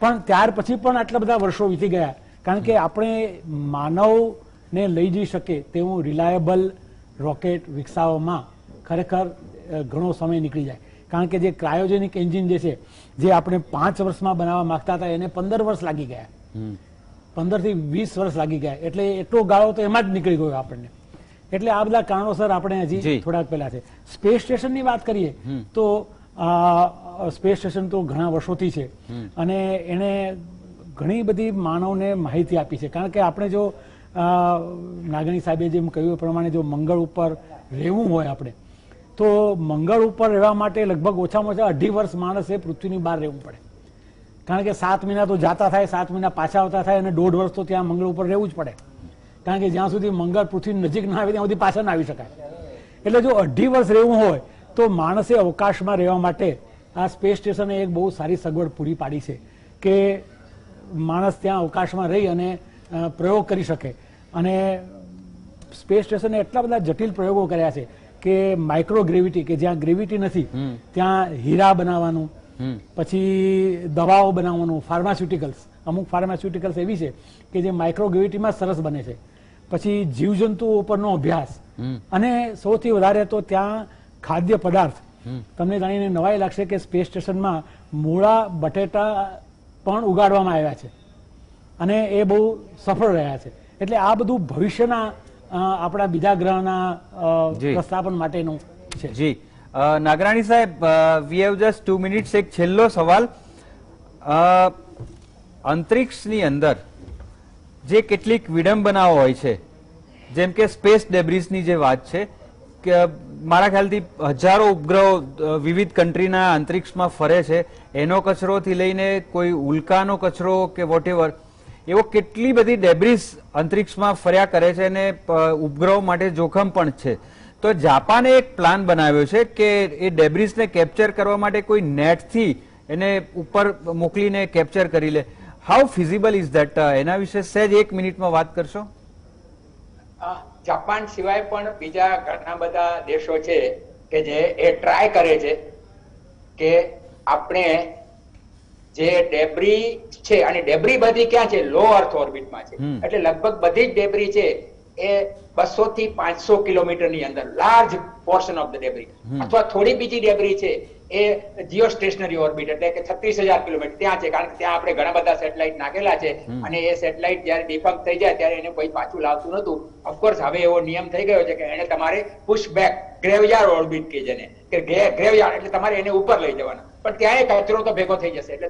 પણ ત્યાર પછી પણ આટલા બધા વર્ષો વીતી ગયા, કારણ કે આપણે માનવને લઈ જઈ શકે તેવું રિલાયબલ રોકેટ વિકસાવવામાં ખરેખર ઘણો સમય નીકળી જાય, કારણ કે જે ક્રાયોજેનિક એન્જિન જે છે, જે આપણે 5 વર્ષમાં બનાવવા માંગતા હતા એને 15 વર્ષ લાગી ગયા, 15 થી 20 વર્ષ લાગી ગયા, એટલે એટલો ગાળો તો એમાં જ નીકળી ગયો આપણને। એટલે આ બધા કારણોસર આપણે હજી થોડાક પહેલા છે। સ્પેસ સ્ટેશનની વાત કરીએ તો સ્પેસ સ્ટેશન તો ઘણા વર્ષોથી છે અને એને ઘણી બધી માનવને માહિતી આપી છે, કારણ કે આપણે જો નાગણી સાહેબે જેમ કહ્યું એ પ્રમાણે જો મંગળ ઉપર રહેવું હોય આપણે, તો મંગળ ઉપર રહેવા માટે લગભગ ઓછામાં ઓછા 2.5 વર્ષ માણસે પૃથ્વીની બહાર રહેવું પડે, કારણ કે 7 મહિના તો જાતા થાય, 7 મહિના પાછા આવતા થાય અને 1.5 વર્ષ તો ત્યાં મંગળ ઉપર રહેવું જ પડે, કારણ કે જ્યાં સુધી મંગળ પૃથ્વીની નજીક ના આવે ત્યાં સુધી પાછા ના આવી શકાય। એટલે જો 2.5 વર્ષ રહેવું હોય તો માણસે અવકાશમાં રહેવા માટે આ સ્પેસ સ્ટેશને એક બહુ સારી સગવડ પૂરી પાડી છે કે માણસ ત્યાં અવકાશમાં રહી અને પ્રયોગ કરી શકે। અને સ્પેસ સ્ટેશને એટલા બધા જટિલ પ્રયોગો કર્યા છે કે માઇક્રોગ્રેવિટી કે જ્યાં ગ્રેવિટી નથી ત્યાં હીરા બનાવવાનું, પછી દવાઓ બનાવવાનું, ફાર્માસ્યુટિકલ્સ, અમુક ફાર્માસ્યુટિકલ્સ એવી છે કે જે માઇક્રોગ્રેવિટીમાં સરસ બને છે, પછી જીવજંતુઓ પરનો અભ્યાસ, અને સૌથી વધારે તો ત્યાં ખાદ્ય પદાર્થ. તમને જાણીને નવાઈ લાગશે કે સ્પેસ સ્ટેશનમાં મૂળા બટેટા પણ ઉગાડવામાં આવ્યા છે અને એ બહુ સફળ રહ્યા છે. એટલે આ બધું ભવિષ્યના આપણા બીજા ગ્રહના પ્રસ્થાપન માટેનું છે. જી નાગરાણી સાહેબ, વી હેવ જસ્ટ 2 મિનિટ્સ. એક છેલ્લો સવાલ, અંતરિક્ષની અંદર જે કેટલીક વિડંબનાઓ હોય છે, જેમ કે સ્પેસ ડેબ્રિસની જે વાત છે, કે મારા ખ્યાલથી હજારો ઉપગ્રહો વિવિધ કન્ટ્રીના અંતરિક્ષમાં ફરે છે, એનો કચરોથી લઈને કોઈ ઉલ્કાનો કચરો કે વોટેવર, એવો કેટલી બધી ડેબ્રિસ અંતરિક્ષમાં ફર્યા કરે છે અને ઉપગ્રહો માટે જોખમ પણ છે. તો જાપાને એક પ્લાન બનાવ્યો છે કે એ ડેબ્રિસને કેપ્ચર કરવા માટે કોઈ નેટથી એને ઉપર મોકલીને કેપ્ચર કરી લે. How feasible is that? એના વિશે સહેજ 1 મિનિટમાં વાત કરશો. જાપાન સિવાય પણ બીજા ઘણા બધા દેશો છે કે જે એ ટ્રાય કરે છે કે આપણે જે ડેબ્રી છે, અને ડેબ્રી બધી ક્યાં છે? લો અર્થ ઓર્બિટમાં છે. એટલે લગભગ બધી જ ડેબ્રી છે એ 200 થી 500 કિલોમીટરની અંદર, લાર્જ પોર્શન ઓફ ધ ડેબ્રી. અથવા થોડી બીજી ડેબ્રી છે એ જીઓ સ્ટેશનરી ઓર્બિટ, એટલે કે 36,000 કિલોમીટર ત્યાં છે, કારણ કે ત્યાં આપણે ઘણા બધા સેટેલાઇટ નાખેલા છે, અને એ સેટેલાઇટ જયારે ડિફંક્ટ થઈ જાય ત્યારે એને કોઈ પાછું લાવતું નતું. ઓફકોર્સ હવે એવો નિયમ થઈ ગયો છે કે એને તમારે પુશ બેક ગ્રેવયાર્ડ ઓર્બિટ કે જેને કે ગ્રેવયાર્ડ, એટલે તમારે એને ઉપર લઈ જવાના, પણ ત્યાં એ કચરો તો ભેગો થઈ જશે. એટલે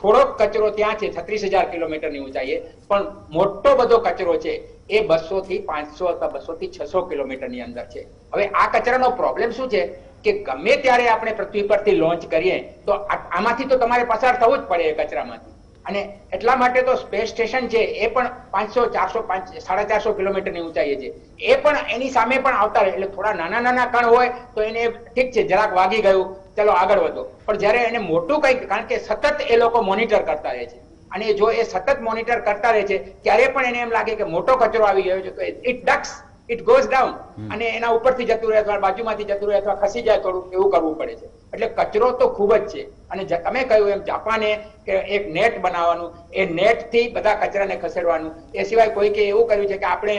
થોડો કચરો ત્યાં છે 36,000 કિલોમીટરની ઊંચાઈએ, પણ મોટો બધો કચરો છે એ 200 થી 500 અથવા 200 થી 600 કિલોમીટરની અંદર છે. હવે આ કચરાનો પ્રોબ્લેમ શું છે કે ગમે ત્યારે આપણે પૃથ્વી પરથી લોન્ચ કરીએ તો આમાંથી તો તમારે પસાર થવું જ પડે એ કચરામાંથી, અને એટલા માટે તો સ્પેસ સ્ટેશન છે એ પણ 500, 400, 450 કિલોમીટરની ઊંચાઈએ છે. એ પણ એની સામે પણ આવતા રહે, એટલે થોડા નાના નાના કણ હોય તો એને ઠીક છે, જરાક વાગી ગયું, ચલો આગળ વધો. પણ જયારે એને મોટું કંઈક, કારણ કે સતત એ લોકો મોનિટર કરતા રહે છે, અને જો એ સતત મોનિટર કરતા રહે છે ત્યારે પણ એને એમ લાગે કે મોટો કચરો આવી ગયો છે, તો it ducks, it goes down, અને એના ઉપરથી જતું રહે અથવા બાજુમાંથી જતું રહે અથવા ખસી જાય, થોડું એવું કરવું પડે છે. એટલે કચરો તો ખૂબ જ છે. અને તમે કહ્યું એમ જાપાને કે એક નેટ બનાવવાનું, એ નેટ થી બધા કચરાને ખસેડવાનું, એ સિવાય કોઈકે એવું કર્યું છે કે આપણે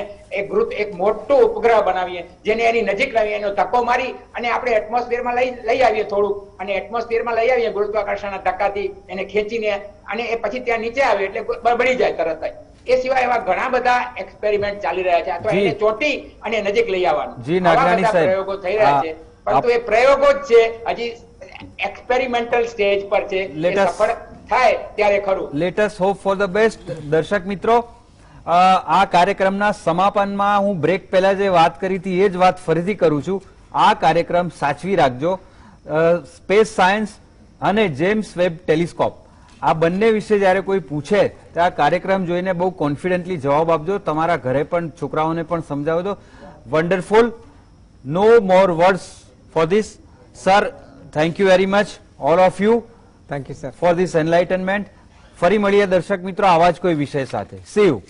એક મોટું ઉપગ્રહ બનાવીએ, જેને એની નજીક લાવીએ, એનો ધક્કો મારી અને આપણે એટમોસ્ફિયરમાં લઈ આવીએ થોડુંક, અને એટમોસ્ફિયરમાં લઈ આવીએ ગુરુત્વાકર્ષણના ધક્કાથી એને ખેંચીને, અને એ પછી ત્યાં નીચે આવે એટલે બળી જાય તરત જ. એ સિવાય એવા ઘણા બધા એક્સપેરિમેન્ટ ચાલી રહ્યા છે, અથવા એને ચોટી અને નજીક લઈ આવવાનું, આવા બધા પ્રયોગો થઈ રહ્યા છે. પરંતુ એ પ્રયોગો જ છે, હજી એક્સપેરિમેન્ટલ સ્ટેજ પર છે. સફળ થાય ત્યારે ખરું. Let us hope for the best. દર્શક મિત્રો, આ કાર્યક્રમના સમાપનમાં હું બ્રેક પહેલા જે વાત કરી હતી એ જ વાત ફરીથી કરું છું. આ કાર્યક્રમ સાચવી રાખજો. સ્પેસ સાયન્સ અને જેમ્સ વેબ ટેલિસ્કોપ, આ બંને વિશે જ્યારે કોઈ પૂછે તો આ કાર્યક્રમ જોઈને બહુ કોન્ફિડન્ટલી જવાબ આપજો. તમારા ઘરે પણ છોકરાઓને પણ સમજાવજો. Wonderful. No more words for this. Sir, thank you very much, all of you. Thank you sir for this enlightenment. ફરી મળીએ દર્શક મિત્રો આવા જ કોઈ વિષય સાથે. See you.